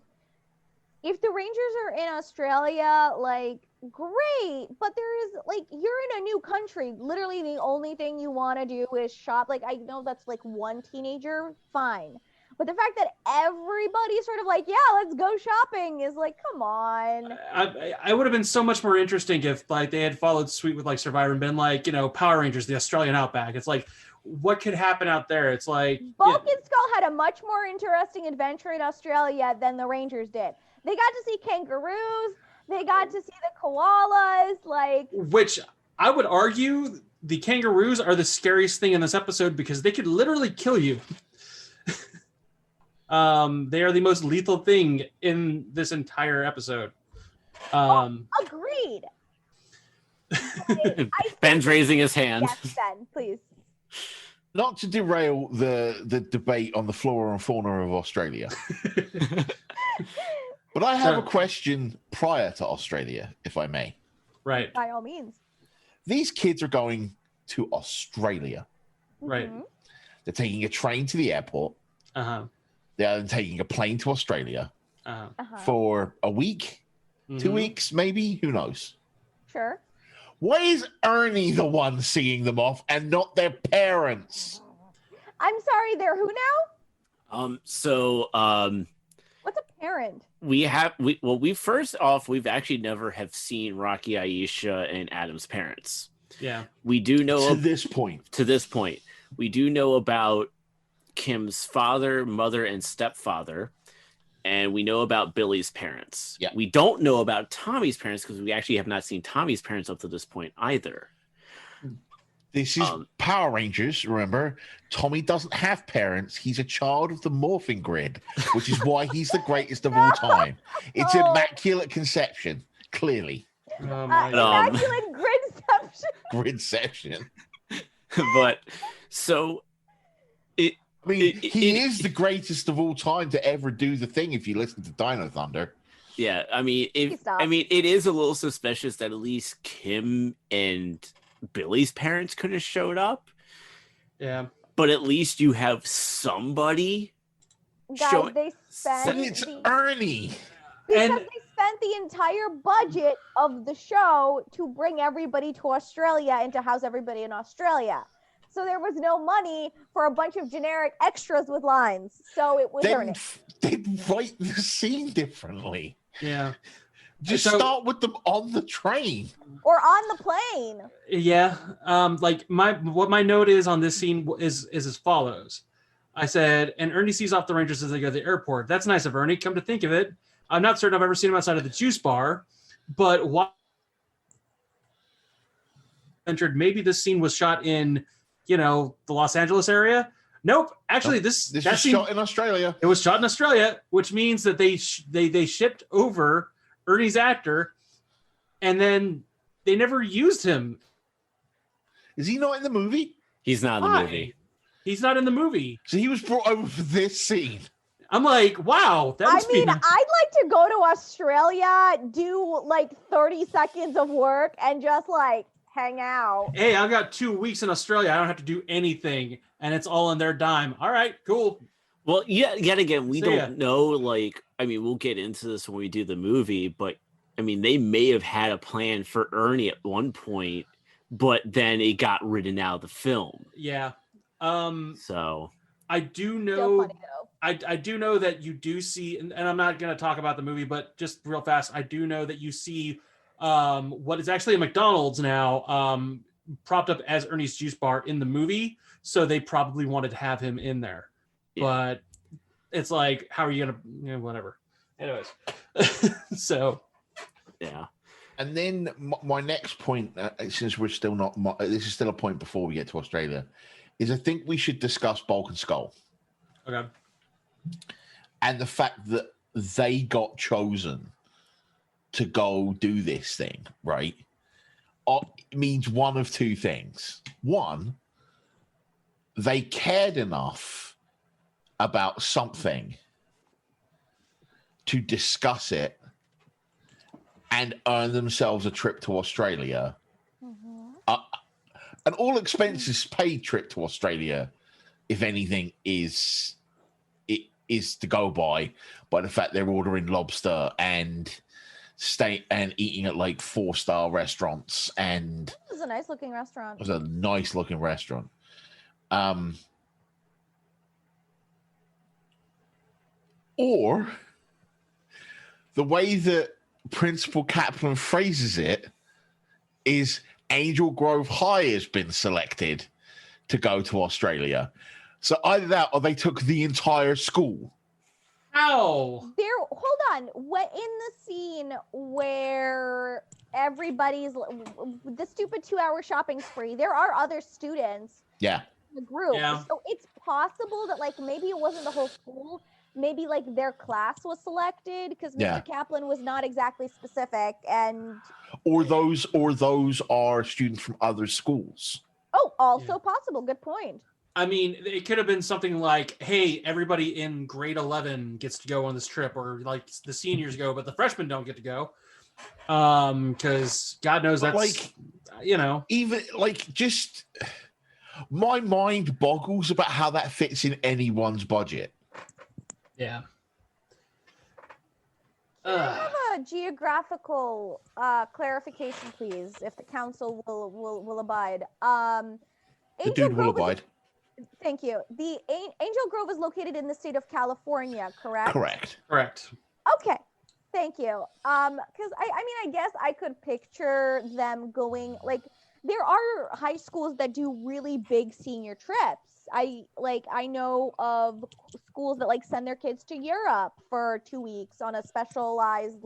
if the Rangers are in Australia, like, great, but there is, like, you're in a new country. Literally the only thing you want to do is shop. Like, I know that's like one teenager, fine. But the fact that everybody's sort of like, yeah, let's go shopping is like, come on. I would have been so much more interesting if, like, they had followed suit with, like, Survivor and been like, Power Rangers, the Australian Outback. It's like, what could happen out there? It's like Bulk and Skull had a much more interesting adventure in Australia than the Rangers did. They got to see kangaroos. They got to see the koalas. Like, which I would argue the kangaroos are the scariest thing in this episode because they could literally kill you. They are the most lethal thing in this entire episode. Agreed. Ben's raising his hand. Yes, Ben, please. Not to derail the debate on the flora and fauna of Australia. But I have a question prior to Australia, if I may. Right. By all means. These kids are going to Australia. Right. Mhm. They're taking a train to the airport. Uh-huh. They're taking a plane to Australia Uh-huh. for a week, 2 weeks, maybe. Who knows? Sure. Why is Ernie the one seeing them off and not their parents? I'm sorry, they're who now? What's a parent? We've actually never have seen Rocky, Aisha, and Adam's parents. Yeah. We do know To this point. We do know about Kim's father, mother, and stepfather. and we know about Billy's parents. Yeah. We don't know about Tommy's parents because we actually have not seen Tommy's parents up to this point either. This is Power Rangers, remember? Tommy doesn't have parents. He's a child of the morphing grid, which is why he's the greatest of all time. It's immaculate conception, clearly. Oh my Immaculate gridception. Gridception. But so I mean, he is the greatest of all time to ever do the thing if you listen to Dino Thunder. yeah, I mean, it is a little suspicious that at least Kim and Billy's parents could have showed up. Yeah. But at least you have somebody. Guys, they But spent it's Ernie. because And- they spent the entire budget of the show to bring everybody to Australia and to house everybody in Australia. So there was no money for a bunch of generic extras with lines. So it was Ernie. They'd write the scene differently. Yeah. Just So- start with them on the train. Or on the plane. Yeah. Like what my note is on this scene is as follows. I said, and Ernie sees off the Rangers as they go to the airport. That's nice of Ernie. Come to think of it, I'm not certain I've ever seen him outside of the juice bar, but why entered maybe this scene was shot in, the Los Angeles area. Nope. Actually, This that was scene, shot in Australia. it was shot in Australia, which means that they shipped over Ernie's actor, and then they never used him. Is he not in the movie? He's not in the Why? movie. He's not in the movie. So he was brought over for this scene. I'm like, wow. That I must mean, be. I'd like to go to Australia, do like 30 seconds of work, and just like hang out. Hey, I've got 2 weeks in Australia. I don't have to do anything, and it's all on their dime. All right, cool. Well, yet again, we See ya. don't know. We'll get into this when we do the movie, but I mean, they may have had a plan for Ernie at one point, but then it got written out of the film. Yeah. So I do Still know. funny though. I do know that you do see, and I'm not going to talk about the movie, but just real fast, I do know that you see what is actually a McDonald's now, propped up as Ernie's juice bar in the movie. So they probably wanted to have him in there, Yeah. but it's like, how are you going to, whatever. Anyways, so yeah, And then my next point, since we're still not, this is still a point before we get to Australia, is I think we should discuss Bulk and Skull okay, and the fact that they got chosen to go do this thing, right? It means one of two things. One, they cared enough about something to discuss it and earn themselves a trip to Australia. An all expenses paid trip to Australia, if anything, is to go by the fact they're ordering lobster and stay and eating at like 4-star restaurants, and This is a nice looking restaurant. it was a nice looking restaurant. Or the way that Principal Kaplan phrases it is Angel Grove High has been selected to go to Australia. So either that or they took the entire school. Ow. Hold on. What in the scene where everybody's the stupid 2-hour shopping spree, there are other students Yeah. in the group. Yeah. So it's possible that like maybe it wasn't the whole school. Maybe like their class was selected because Mr. Yeah. Kaplan was not exactly specific. And Or those are students from other schools. also possible. Good point. I mean, it could have been something like, hey, everybody in grade 11 gets to go on this trip, or like the seniors go, but the freshmen don't get to go. Because God knows But, that's, Even like just my mind boggles about how that fits in anyone's budget. yeah. Can I have a geographical clarification, please, if the council will abide? The Angel dude will Grove is- abide. Thank you. The Angel Grove is located in the state of California, correct? Correct. Correct. Okay. Thank you. Because I guess I could picture them going like there are high schools that do really big senior trips. I know of schools that like send their kids to Europe for 2 weeks on a specialized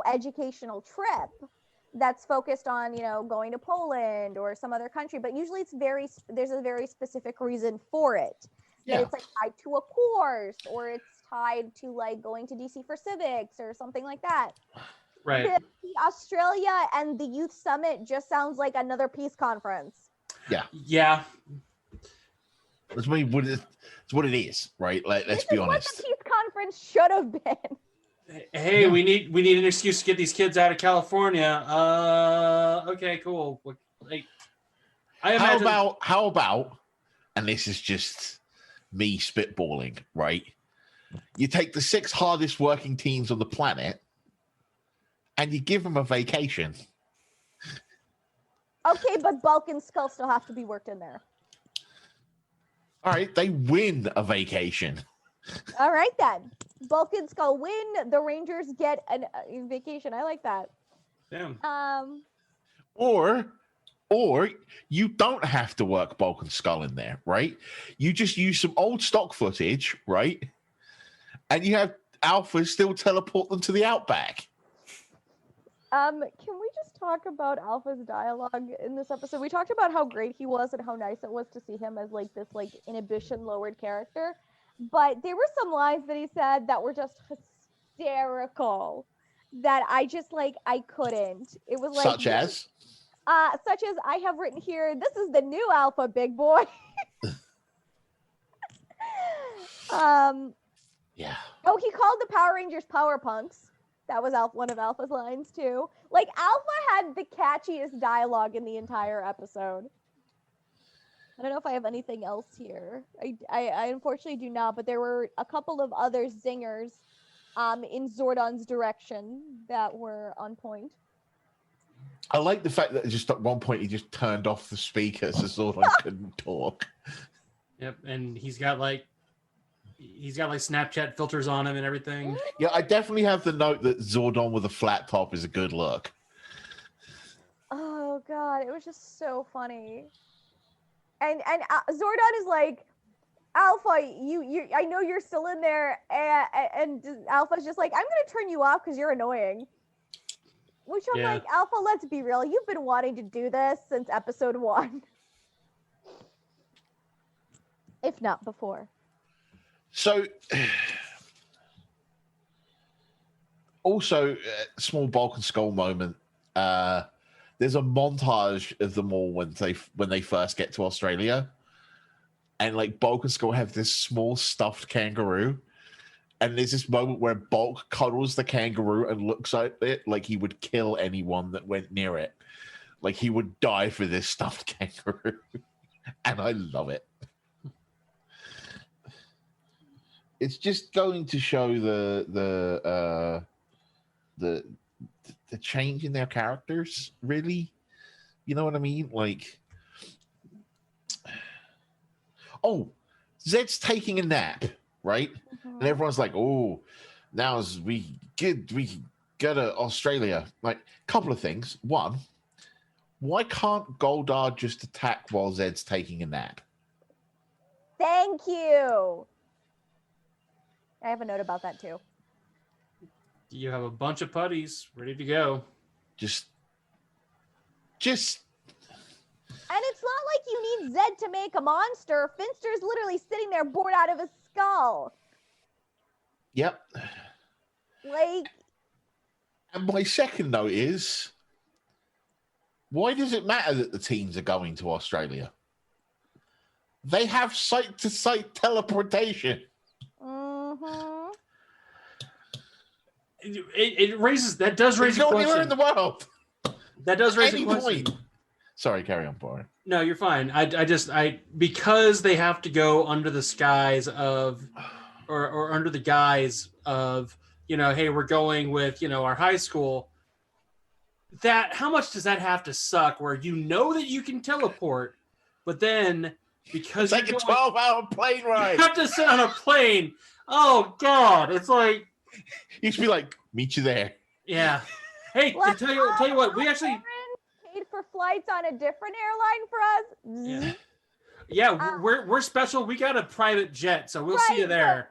educational trip that's focused on, going to Poland or some other country, but usually there's a very specific reason for it. That Yeah. it's like tied to a course, or it's tied to like going to DC for civics or something like that. Right. The Australia and the Youth Summit just sounds like another peace conference. Yeah. That's what it is, right? Like, let's This be is honest. what the peace conference should have been. Hey, Yeah. we need an excuse to get these kids out of California. Okay, cool. Like, I imagine. How about, and this is just me spitballing, right? You take the 6 hardest working teens on the planet and you give them a vacation. Okay, but Bulk and Skull still have to be worked in there. All right, they win a vacation. All right then. Bulk and Skull win. The Rangers get a vacation. I like that. Damn. Or you don't have to work Bulk and Skull in there, right? You just use some old stock footage, right? And you have Alpha still teleport them to the Outback. Can we just talk about Alpha's dialogue in this episode? We talked about how great he was and how nice it was to see him as like this like inhibition lowered character. But there were some lines that he said that were just hysterical that I just I couldn't. It was like Such as I have written here, this is the new Alpha, big boy. yeah. Oh, he called the Power Rangers Power Punks. That was one of Alpha's lines too. Like, Alpha had the catchiest dialogue in the entire episode. I don't know if I have anything else here. I unfortunately do not, but there were a couple of other zingers in Zordon's direction that were on point. I like the fact that just at one point he just turned off the speaker so Zordon couldn't talk. Yep, and he's got like Snapchat filters on him and everything. Yeah, I definitely have the note that Zordon with a flat top is a good look. Oh god, it was just so funny. And Zordon is like, Alpha, you I know you're still in there, and Alpha's just like, I'm gonna turn you off because you're annoying. Which I'm like, Alpha, let's be real. You've been wanting to do this since episode 1. If not before. So, also, small Bulk and Skull moment. There's a montage of them all when they first get to Australia, and like Bulk and Skull have this small stuffed kangaroo, and there's this moment where Bulk cuddles the kangaroo and looks at it like he would kill anyone that went near it, like he would die for this stuffed kangaroo, and I love it. It's just going to show the change in their characters, really. You know what I mean? Like, oh, Zed's taking a nap, right? And everyone's like, oh, now we go to Australia. Like, couple of things. One, why can't Goldar just attack while Zed's taking a nap? Thank you. I have a note about that too. You have a bunch of putties ready to go. Just. And it's not like you need Zed to make a monster. Finster's literally sitting there bored out of his skull. Yep. Like. And my second note is, why does it matter that the teens are going to Australia? They have sight-to-sight teleportation. Mm-hmm. It raises that does raise a question. Anywhere in the world. That does raise Any a question. point. Sorry, carry on, Boris. No, you're fine. I because they have to go under the skies of, or under the guise of, hey, we're going with, our high school. That, how much does that have to suck where you know that you can teleport, but then because it's like a 12-hour plane ride. You have to sit on a plane. Oh God, it's like you should be like, meet you there. Yeah. Hey, to tell you what, we actually paid for flights on a different airline for us. Yeah. Yeah, we're special. We got a private jet, so we'll see you there.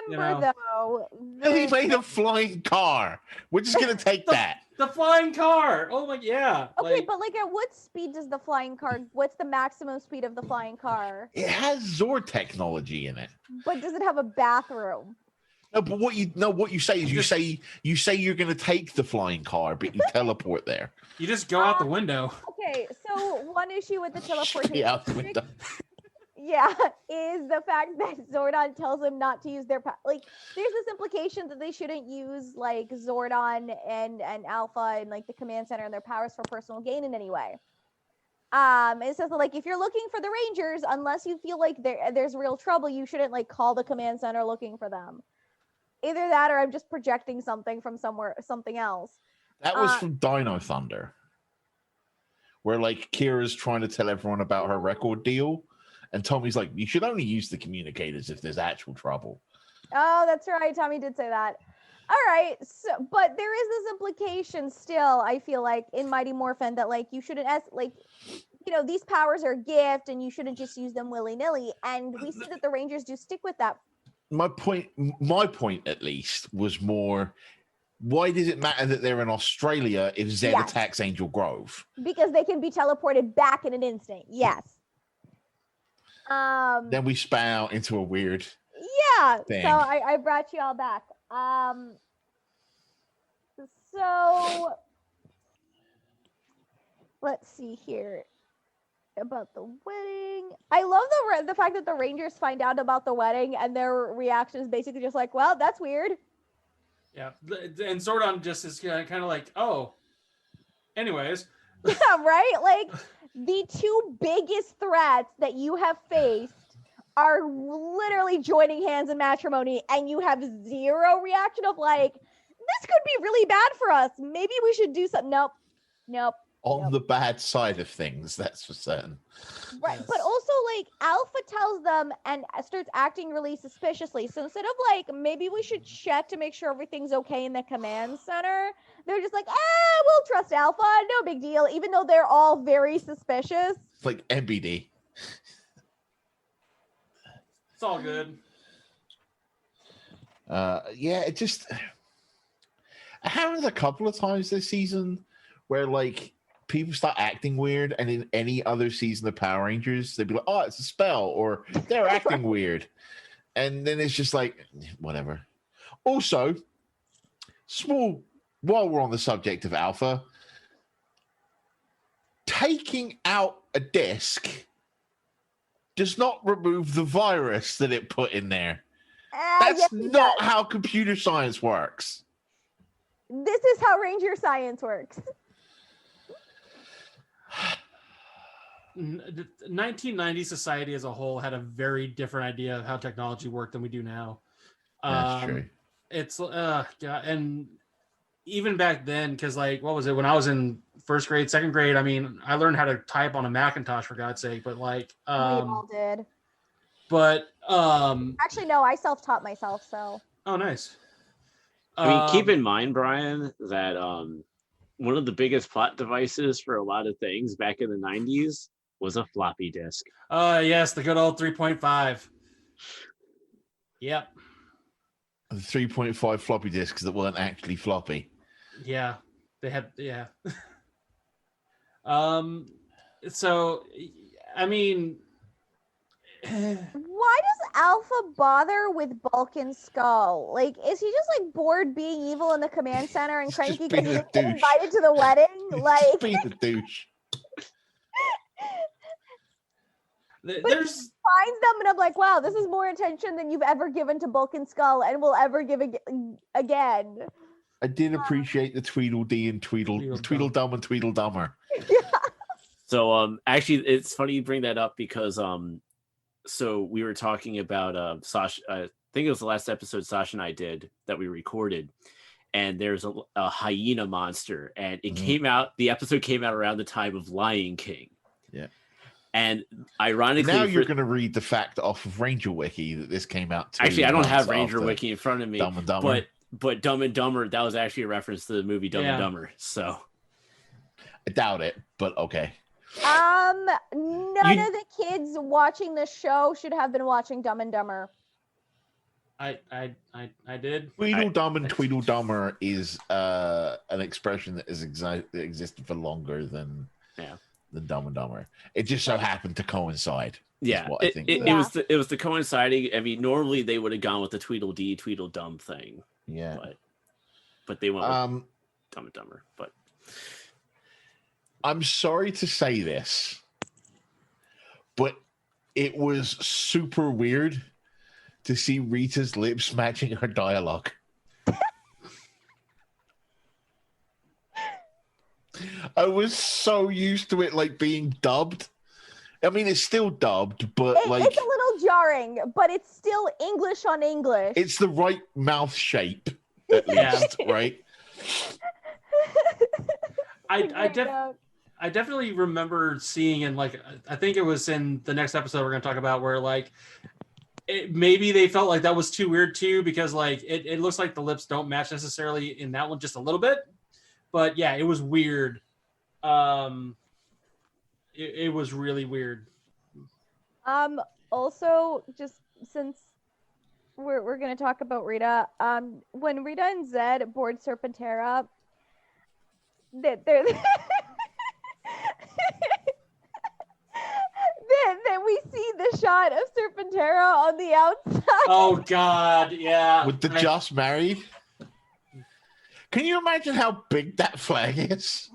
Remember, though, He made a flying car. We're just gonna take that. The flying car. Oh my, yeah. Okay, but like, at what speed does the flying car? What's the maximum speed of the flying car? It has Zord technology in it. But does it have a bathroom? No, but what you say is you say you're gonna take the flying car, but you teleport there. You just go out the window. Okay, so one issue with the teleportation, out the window. yeah, is the fact that Zordon tells them not to use their like. There's this implication that they shouldn't use like Zordon and Alpha and like the command center and their powers for personal gain in any way. It says that, like, if you're looking for the Rangers, unless you feel like there's real trouble, you shouldn't like call the command center looking for them. Either that, or I'm just projecting something from something else. That was from Dino Thunder, where like Kira's trying to tell everyone about her record deal, and Tommy's like, "You should only use the communicators if there's actual trouble." Oh, that's right. Tommy did say that. All right. So, but there is this implication still, I feel like, in Mighty Morphin that like you shouldn't these powers are a gift and you shouldn't just use them willy-nilly. And we see that the Rangers do stick with that. My point at least was more, why does it matter that they're in Australia if Zed attacks Angel Grove? Because they can be teleported back in an instant. Yes. Then we span out into a weird thing. So I brought you all back. So let's see here about the wedding. I love the fact that the Rangers find out about the wedding and their reaction is basically just like, well, that's weird. Yeah, and Zordon just is kind of like, oh, anyways. Yeah, right? Like, the two biggest threats that you have faced are literally joining hands in matrimony, and you have zero reaction of like, this could be really bad for us. Maybe we should do something. Nope. On the bad side of things, that's for certain. Right, but also like Alpha tells them and starts acting really suspiciously. So instead of like, maybe we should check to make sure everything's okay in the command center, they're just like, we'll trust Alpha, no big deal, even though they're all very suspicious. It's like MBD. It's all good. It just happened a couple of times this season where like people start acting weird, and in any other season of Power Rangers, they'd be like, "Oh, it's a spell," or "They're acting weird," and then it's just like, whatever. Also, while we're on the subject of Alpha, taking out a disc does not remove the virus that it put in there. That's not how computer science works. This is how Ranger science works. 1990 society as a whole had a very different idea of how technology worked than we do now. That's true. It's and even back then, because like, what was it, when I was in first grade, second grade, I mean, I learned how to type on a Macintosh, for God's sake, but like we all did. But actually no, I self-taught myself, so. Oh, nice. I mean, keep in mind, Brian, that one of the biggest plot devices for a lot of things back in the 90s was a floppy disk. Yes, the good old 3.5. Yep. The 3.5 floppy disks that weren't actually floppy. Yeah, they had, yeah. So, I mean, why does Alpha bother with Bulk and Skull? Like, is he just like bored being evil in the command center and cranky because he didn't get invited to the wedding? Like, being a douche. But he finds them, and I'm like, wow, this is more attention than you've ever given to Bulk and Skull, and will ever give again. I did appreciate the Tweedledee and Tweedledum and Tweedledummer. Yeah. So actually, it's funny you bring that up because so we were talking about Sasha. I think it was the last episode Sasha and I did that we recorded, and there's a hyena monster, and it came out. The episode came out around the time of Lion King. Yeah. And ironically, now you're going to read the fact off of Ranger Wiki that this came out. Actually, I don't have Ranger Wiki in front of me. Dumb and Dumber. But Dumb and Dumber, that was actually a reference to the movie Dumb and Dumber. So I doubt it, but okay. None You- of the kids watching the show should have been watching Dumb and Dumber. I did. Tweedledum and Tweedledummer is an expression that that existed for longer than Dumb and Dumber. It just so happened to coincide. Yeah, what I think. it was the coinciding. I mean, normally they would have gone with the Tweedledee, Tweedledum thing. Yeah, but they went with Dumb and Dumber. But I'm sorry to say this, but it was super weird to see Rita's lips matching her dialogue. I was so used to it like being dubbed. I mean, it's still dubbed, but It's a little jarring, but it's still English on English. It's the right mouth shape, at least, right? I definitely remember seeing in like I think it was in the next episode we're going to talk about where like maybe they felt like that was too weird too because like it looks like the lips don't match necessarily in that one just a little bit, but yeah, it was weird. It was really weird. Also, just since we're going to talk about Rita, when Rita and Zed board Serpentera, they're then we see the shot of Serpentera on the outside. Oh God, yeah. With the just married. Can you imagine how big that flag is? It's hilarious.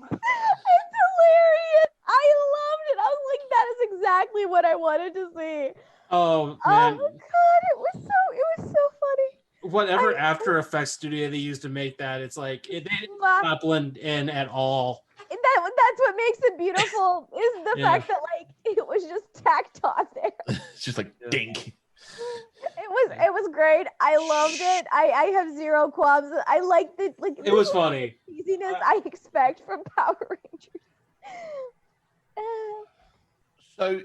I loved it. I was like, that is exactly what I wanted to see. Oh man. Oh God, it was so funny. Whatever After Effects studio they used to make that, it's like they did not blend in at all. That's what makes it beautiful is the fact that like it was just tacked on there. It's just like dink. It was great. I loved it. I have zero qualms. I liked it. Like it was funny. Easiness I expect from Power Rangers. So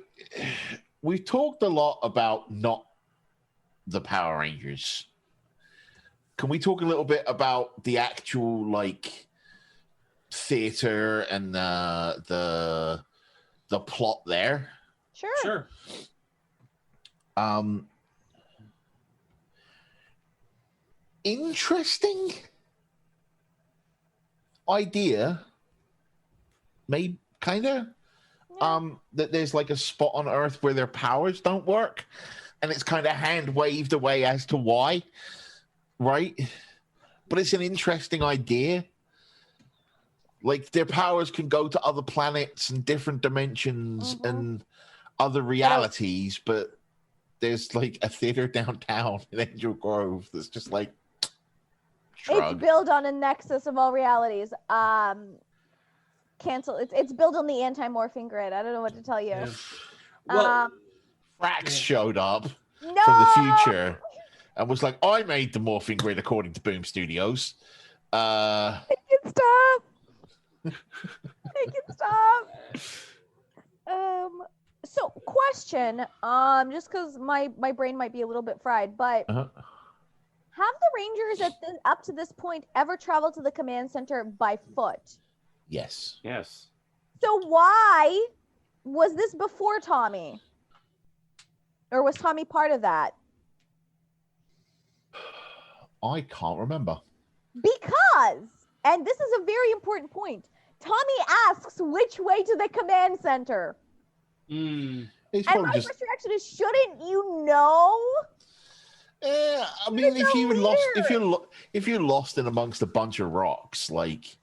we've talked a lot about not the Power Rangers. Can we talk a little bit about the actual like theater and the plot there? Sure. Interesting idea, maybe kind of. That there's like a spot on Earth where their powers don't work, and it's kind of hand waved away as to why, right? But it's an interesting idea. Like their powers can go to other planets and different dimensions and other realities, but there's like a theater downtown in Angel Grove that's just like shrug. It's built on a nexus of all realities. Cancel. It's built on the anti-morphing grid. I don't know what to tell you. Yeah. Well, Frax showed up No! from the future and was like, I made the morphing grid according to Boom Studios. Make it stop. Make it stop. So question, just because my brain might be a little bit fried, but have the Rangers up to this point ever traveled to the command center by foot? Yes. So why was this before Tommy? Or was Tommy part of that? I can't remember. Because, and this is a very important point, Tommy asks which way to the command center. It's And probably my just. first reaction is, shouldn't you know? I mean, if you're lost in amongst a bunch of rocks, like,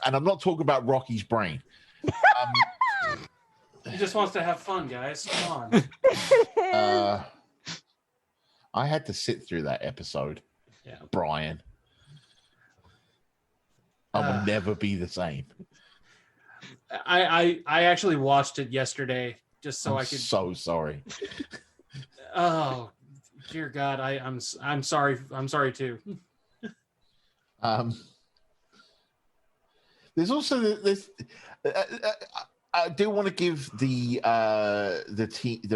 and I'm not talking about Rocky's brain. he just wants to have fun, guys. Come on. I had to sit through that episode. Yeah. Brian. I will never be the same. I actually watched it yesterday just so I could. So sorry. Oh, dear God! I'm sorry. I'm sorry too. There's also this. I do want to give the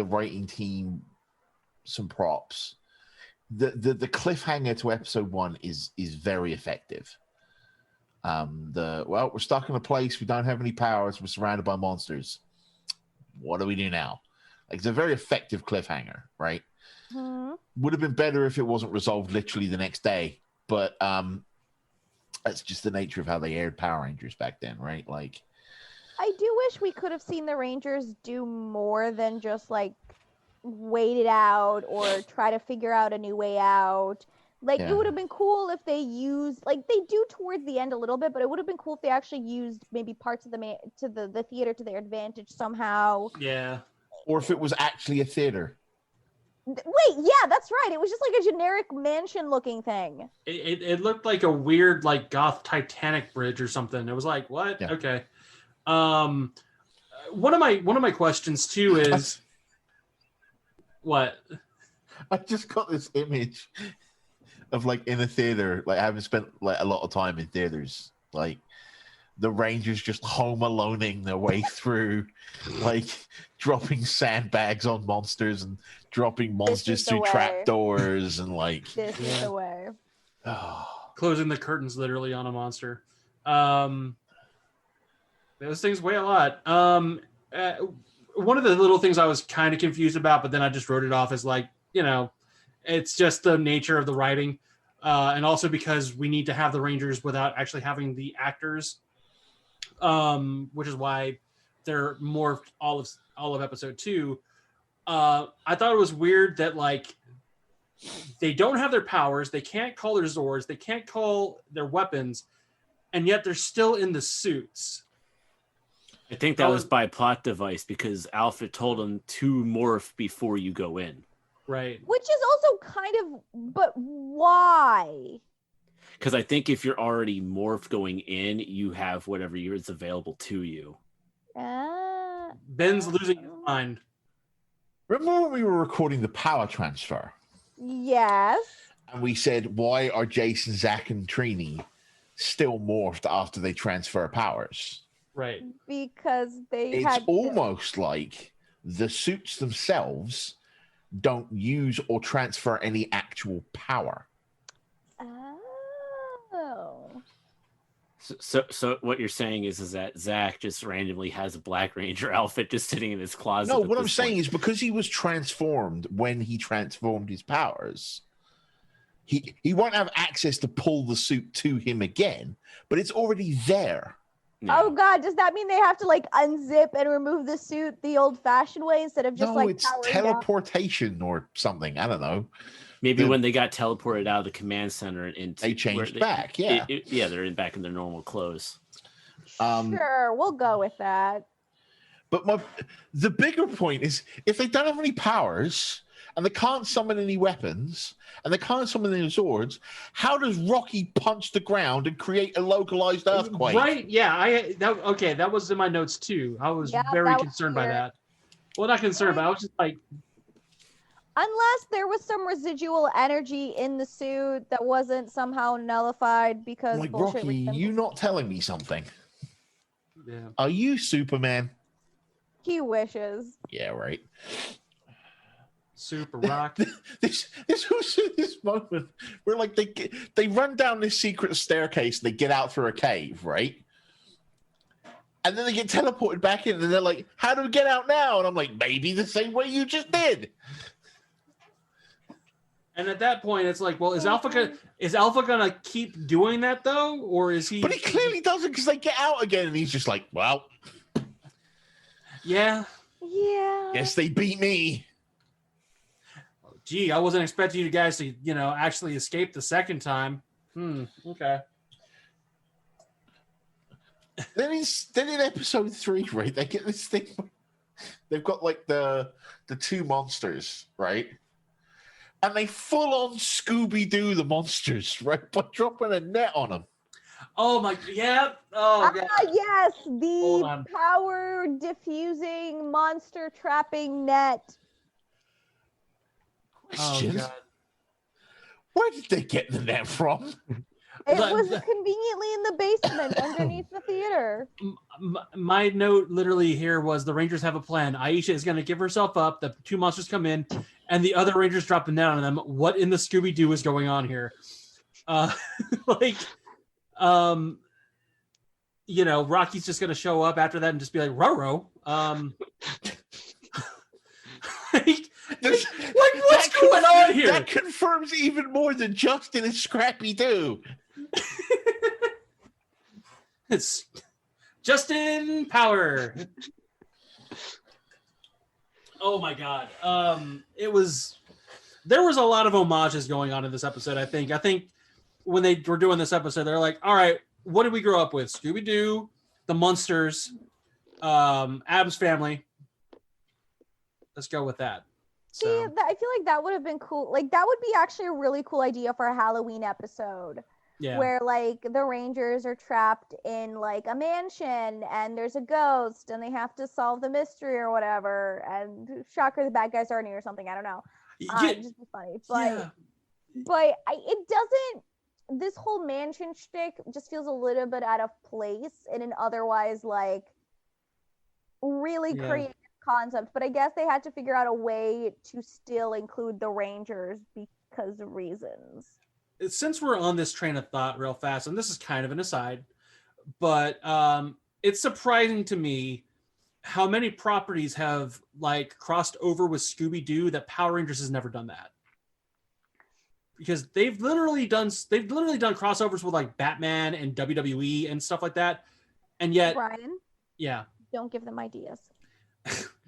writing team some props. The cliffhanger to episode 1 is very effective. We're stuck in a place. We don't have any powers. We're surrounded by monsters. What do we do now? Like, it's a very effective cliffhanger, right? Would have been better if it wasn't resolved literally the next day, but that's just the nature of how they aired Power Rangers back then, right? Like, I do wish we could have seen the Rangers do more than just like wait it out or try to figure out a new way out. Like, Yeah. it would have been cool if they used, like they do towards the end a little bit, but it would have been cool if they actually used maybe parts of the theater to their advantage somehow. Yeah. or if it was actually a theater. Wait, yeah, that's right. It was just like a generic mansion-looking thing. It looked like a weird like goth Titanic bridge or something. It was like, what? Yeah. Okay. One of my questions too is what? I just got this image of like in a theater, like having spent like a lot of time in theaters, like the Rangers just home aloneing their way through, like dropping sandbags on monsters and dropping monsters the through way. trapdoors and like This is the way. Closing the curtains literally on a monster. Those things weigh a lot. One of the little things I was kind of confused about, but then I just wrote it off as like, it's just the nature of the writing. And also because we need to have the Rangers without actually having the actors, which is why they're morphed all of episode 2. I thought it was weird that like they don't have their powers, they can't call their Zords, they can't call their weapons, and yet they're still in the suits. I think that was by plot device because Alpha told them to morph before you go in. Right. Which is also kind of, but why? Because I think if you're already morphed going in, you have whatever is available to you. Ben's losing his mind. Remember when we were recording the power transfer Yes. and we said, why are Jason, Zach, and Trini still morphed after they transfer powers? Right. Because they It's had almost like the suits themselves don't use or transfer any actual power. Oh. So what you're saying is that Zach just randomly has a Black Ranger outfit just sitting in his closet. No, at what I'm this saying point. is because he was transformed when he transformed his powers, he won't have access to pull the suit to him again, but it's already there. No. Oh god, does that mean they have to like unzip and remove the suit the old-fashioned way instead of just No, like it's powering down? teleportation or something. I don't know. Maybe when they got teleported out of the command center and into They changed back, yeah. They're back in their normal clothes. Sure, we'll go with that. But the bigger point is if they don't have any powers and they can't summon any weapons and they can't summon any Zords, how does Rocky punch the ground and create a localized earthquake? Right. Yeah. That was in my notes too. I was Yeah, very that was concerned by weird. that. Well, not concerned, but I was just like, Unless there was some residual energy in the suit that wasn't somehow nullified because Like, bullshit Rocky, reasons. you not telling me something. yeah. Are you Superman? He wishes. Yeah, right. Super rock. This moment where like they run down this secret staircase and they get out through a cave, right? And then they get teleported back in and they're like, how do we get out now? And I'm like, maybe the same way you just did. And at that point, it's like, well, is Alpha gonna keep doing that though, or is he? But he clearly doesn't because they get out again and he's just like, well, Yeah. Yeah. guess they beat me. Gee, I wasn't expecting you guys to, actually escape the second time. Okay. Then in episode 3, right, they get this thing. They've got like the two monsters, right? And they full on Scooby-Doo the monsters, right? By dropping a net on them. Oh my, yeah. Oh god. Yes, Hold the on. power diffusing monster trapping net. Oh Question: god. where did they get the net from? It But- was conveniently in the basement underneath the theater. My note literally here was the Rangers have a plan. Aisha is going to give herself up. The two monsters come in, and the other Rangers drop a net on them. What in the Scooby Doo is going on here? Rocky's just gonna show up after that and just be like, Roro. What's going on here? That confirms even more than Justin and Scrappy do. It's Justin Power. Oh my god. There was a lot of homages going on in this episode, I think. I think when they were doing this episode, they're like, all right, what did we grow up with? Scooby-Doo, the Munsters, Addams Family. Let's go with that. See, I feel like that would have been cool. Like, that would be actually a really cool idea for a Halloween episode. Yeah. Where, like, the Rangers are trapped in, like, a mansion, and there's a ghost, and they have to solve the mystery or whatever, and shocker, the bad guys are in it or something. I don't know. Just be funny. But it doesn't, this whole mansion shtick just feels a little bit out of place in an otherwise, like, really creative concept. But I guess they had to figure out a way to still include the Rangers because of reasons. Since we're on this train of thought real fast, and this is kind of an aside, but it's surprising to me how many properties have like crossed over with Scooby-Doo that Power Rangers has never done that. Because they've literally done crossovers with like Batman and WWE and stuff like that. And yet Brian, don't give them ideas.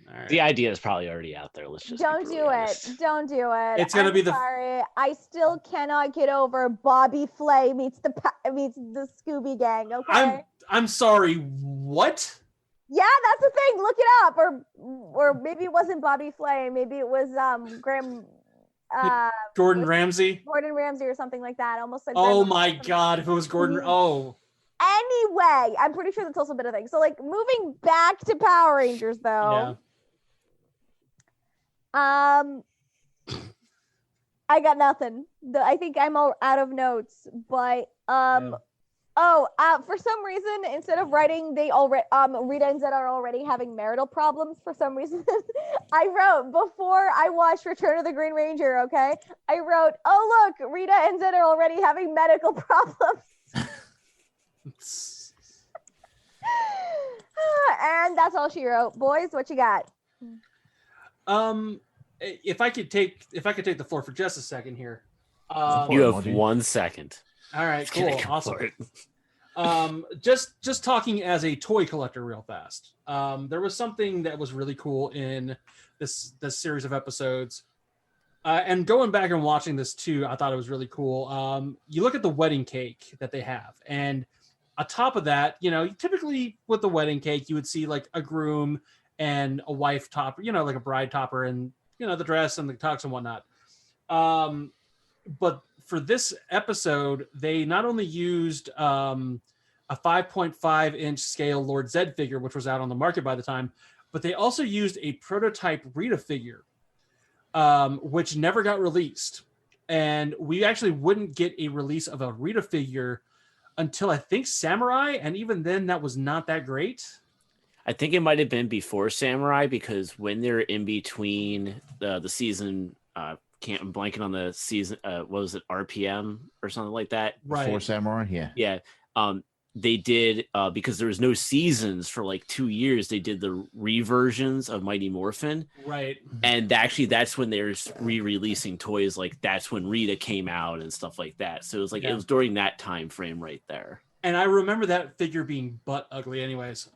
Right. The idea is probably already out there. Let's just don't do it. Don't do it. It's gonna be sorry. I still cannot get over Bobby Flay meets the Scooby Gang. Okay. I'm sorry. What? Yeah, that's the thing. Look it up. Or maybe it wasn't Bobby Flay. Maybe it was Gordon Ramsay. Gordon Ramsay or something like that. Almost like. Oh my God! If it was Gordon. Oh. Anyway, I'm pretty sure that's also been a thing. So, like, moving back to Power Rangers, though. I got nothing. I think I'm all out of notes. But for some reason, instead of writing, they already Rita and Zed are already having marital problems. For some reason, I wrote before I watched Return of the Green Ranger. Okay, I wrote, "Oh look, Rita and Zed are already having medical problems." And that's all she wrote. Boys, what you got? If I could take the floor for just a second here. You have 1 second. All right, cool, awesome. Just talking as a toy collector real fast. There was something that was really cool in this series of episodes. And going back and watching this too, I thought it was really cool. You look at the wedding cake that they have, and on top of that, typically with the wedding cake, you would see like a groom and a wife topper, like a bride topper and, the dress and the tux and whatnot. But for this episode, they not only used a 5.5 inch scale Lord Zed figure, which was out on the market by the time, but they also used a prototype Rita figure, which never got released. And we actually wouldn't get a release of a Rita figure until I think Samurai, and even then that was not that great. I think it might have been before Samurai, because when they're in between the season, I'm blanking on the season, what was it, RPM or something like that? Right. Before Samurai, yeah. Yeah. They did, because there was no seasons for like 2 years, they did the reversions of Mighty Morphin. Right. And actually that's when they're re-releasing toys, like that's when Rita came out and stuff like that. So it was like, it was during that time frame right there. And I remember that figure being butt ugly anyways.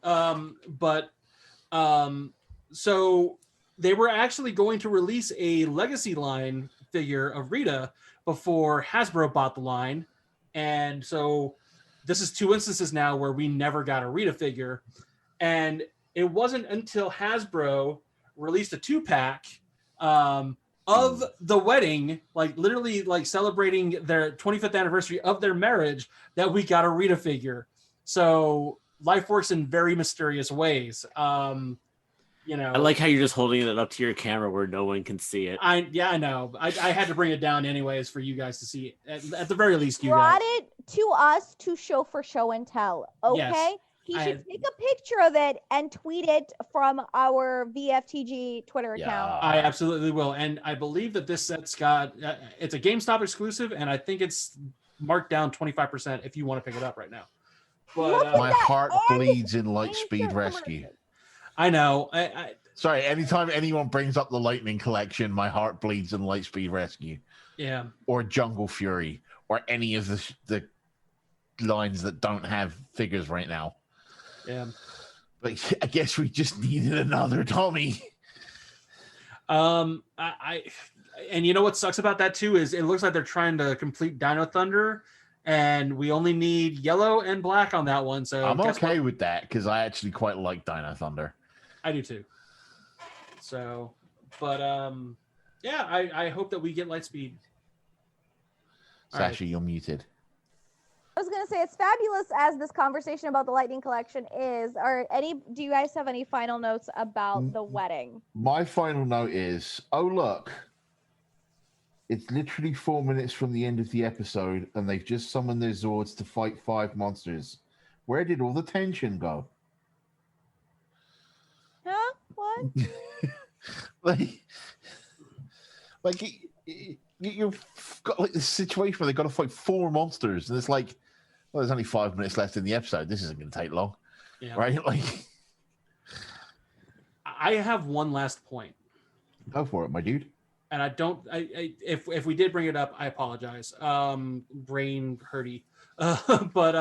So they were actually going to release a Legacy line figure of Rita before Hasbro bought the line. And so this is 2 instances now where we never got a Rita figure. And it wasn't until Hasbro released a 2-pack of the wedding, like literally like celebrating their 25th anniversary of their marriage, that we got a Rita figure. So life works in very mysterious ways. I like how you're just holding it up to your camera where no one can see it. I know. I had to bring it down anyways for you guys to see it. At the very least, you brought guys. it to us to show for show and tell. Okay. Yes. He should take a picture of it and tweet it from our VFTG Twitter account. I absolutely will. And I believe that this set's got, it's a GameStop exclusive, and I think it's marked down 25% if you want to pick it up right now. But Look at My that heart and bleeds in Lightspeed insert Rescue. commercials. I know. I Sorry, anytime anyone brings up the Lightning Collection, my heart bleeds in Lightspeed Rescue yeah. or Jungle Fury or any of the lines that don't have figures right now. Yeah. But I guess we just needed another Tommy. I and you know what sucks about that too is it looks like they're trying to complete Dino Thunder, and we only need yellow and black on that one. So I'm guess okay what? with that because I actually quite like Dino Thunder. I do too. So, but yeah, I hope that we get Lightspeed. All right. Sasha, you're muted. I was gonna say, it's fabulous as this conversation about the Lightning Collection is. Do you guys have any final notes about the wedding? My final note is, oh look, it's literally 4 minutes from the end of the episode, and they've just summoned their Zords to fight 5 monsters. Where did all the tension go? Huh? What? You've got like this situation where they've got to fight 4 monsters, and it's like, well, there's only 5 minutes left in the episode. This isn't going to take long, Yeah. right? Like, I have one last point, go for it, my dude. and I don't. If we did bring it up, I apologize. Brain hurty. But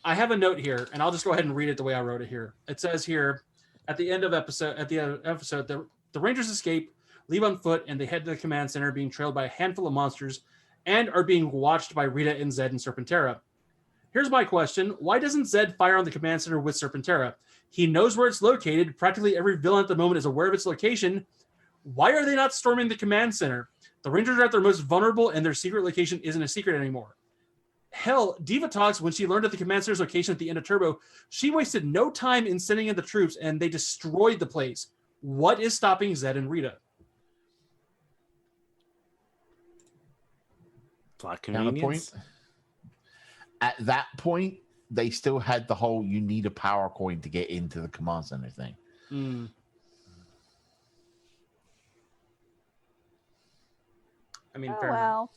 I have a note here, and I'll just go ahead and read it the way I wrote it here. It says here, at the end of episode, the Rangers escape, leave on foot, and they head to the command center, being trailed by a handful of monsters, and are being watched by Rita and Zed and Serpentera. Here's my question. Why doesn't Zed fire on the command center with Serpentera? He knows where it's located. Practically every villain at the moment is aware of its location. Why are they not storming the command center? The Rangers are at their most vulnerable, and their secret location isn't a secret anymore. Hell, Diva talks when she learned of the command center's location at the end of Turbo. She wasted no time in sending in the troops, and they destroyed the place. What is stopping Zed and Rita? Plot Counterpoint. convenience. At that point, they still had the whole "you need a power coin to get into the command center" thing. Hmm. I mean, Oh fair enough. well.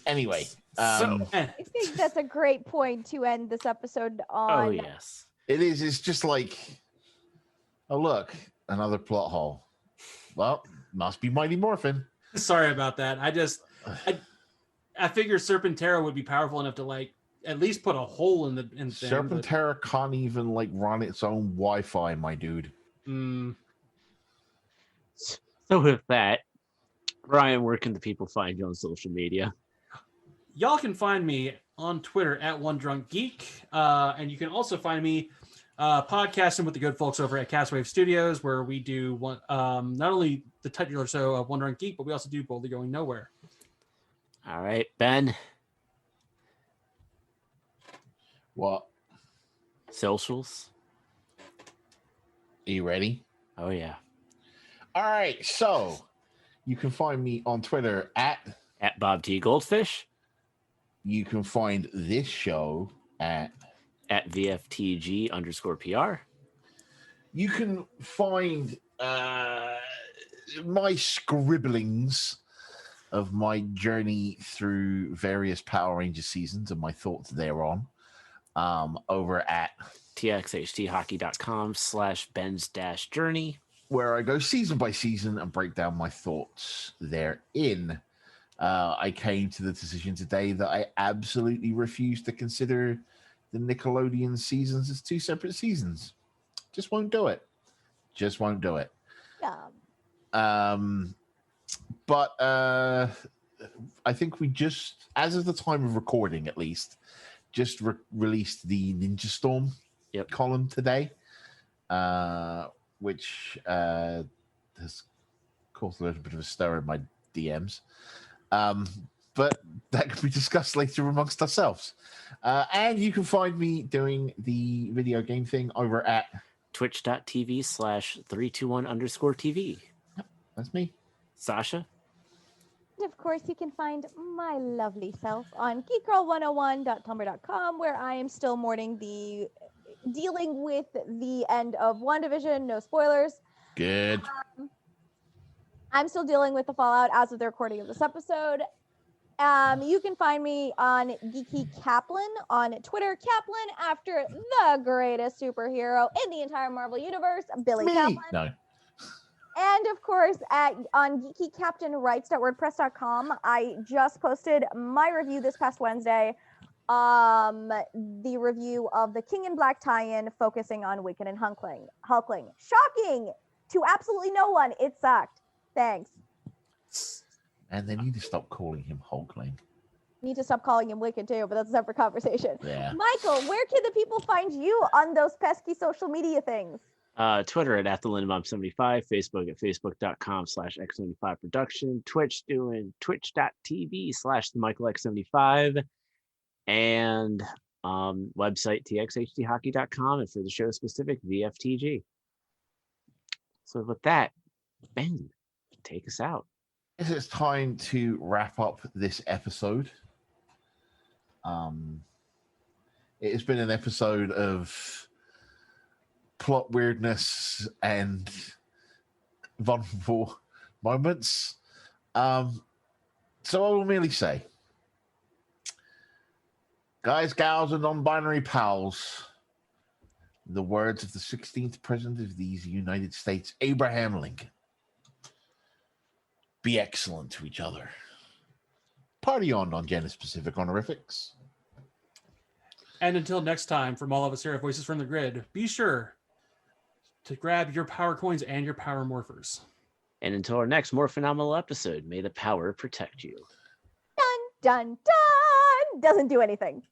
Anyway, Eh. I think that's a great point to end this episode on. Oh yes. it is. It's just like, oh look, another plot hole. Well, must be Mighty Morphin. Sorry about that. I figure Serpentera would be powerful enough to like at least put a hole in the thing. Serpentera can't even like run its own Wi-Fi, my dude. So with that, Ryan, where can the people find you on social media? Y'all can find me on Twitter at OneDrunkGeek, and you can also find me podcasting with the good folks over at Castwave Studios, where we do one, not only the titular show of One Drunk Geek, but we also do Boldly Going Nowhere. All right, Ben. What? Socials. Are you ready? Oh yeah. All right. So you can find me on Twitter at. Bob T Goldfish. You can find this show at VFTG _PR. You can find my scribblings of my journey through various Power Rangers seasons and my thoughts thereon over at txhthockey.com/Ben's-journey, where I go season by season and break down my thoughts therein. I came to the decision today that I absolutely refuse to consider the Nickelodeon seasons as 2 separate seasons. Just won't do it. Just won't do it. Yeah. But I think we just, as of the time of recording at least, just released the Ninja Storm column today, which has caused a little bit of a stir in my DMs. But that could be discussed later amongst ourselves. And you can find me doing the video game thing over at twitch.tv/321_TV. That's me. Sasha? And of course, you can find my lovely self on geekgirl101.tumblr.com, where I am still dealing with the end of WandaVision. No spoilers. Good. I'm still dealing with the fallout as of the recording of this episode. You can find me on Geeky Kaplan on Twitter. Kaplan after the greatest superhero in the entire Marvel universe, Billy Me. Kaplan. No. And of course, on geekycaptainwrites.wordpress.com, I just posted my review this past Wednesday. The review of the King in Black tie-in focusing on Wiccan and Hulkling. Shocking to absolutely no one. It sucked. Thanks. And they need to stop calling him Hulkling. Need to stop calling him Wiccan too, but that's a separate conversation. Yeah. Michael, where can the people find you on those pesky social media things? Twitter at the Lindenbaum75, Facebook at facebook.com/X75production, Twitch doing twitch.tv/the and website txhthockey.com, and for the show specific VFTG. So with that, Ben, take us out. Guess it's time to wrap up this episode. It has been an episode of plot weirdness and vulnerable moments. So I will merely say, guys, gals, and non-binary pals, in the words of the 16th president of these United States, Abraham Lincoln, be excellent to each other. Party on Janus Pacific Honorifics. And until next time, from all of us here at Voices from the Grid, be sure to grab your power coins and your power morphers. And until our next more phenomenal episode, may the power protect you. Dun, dun, dun! Doesn't do anything.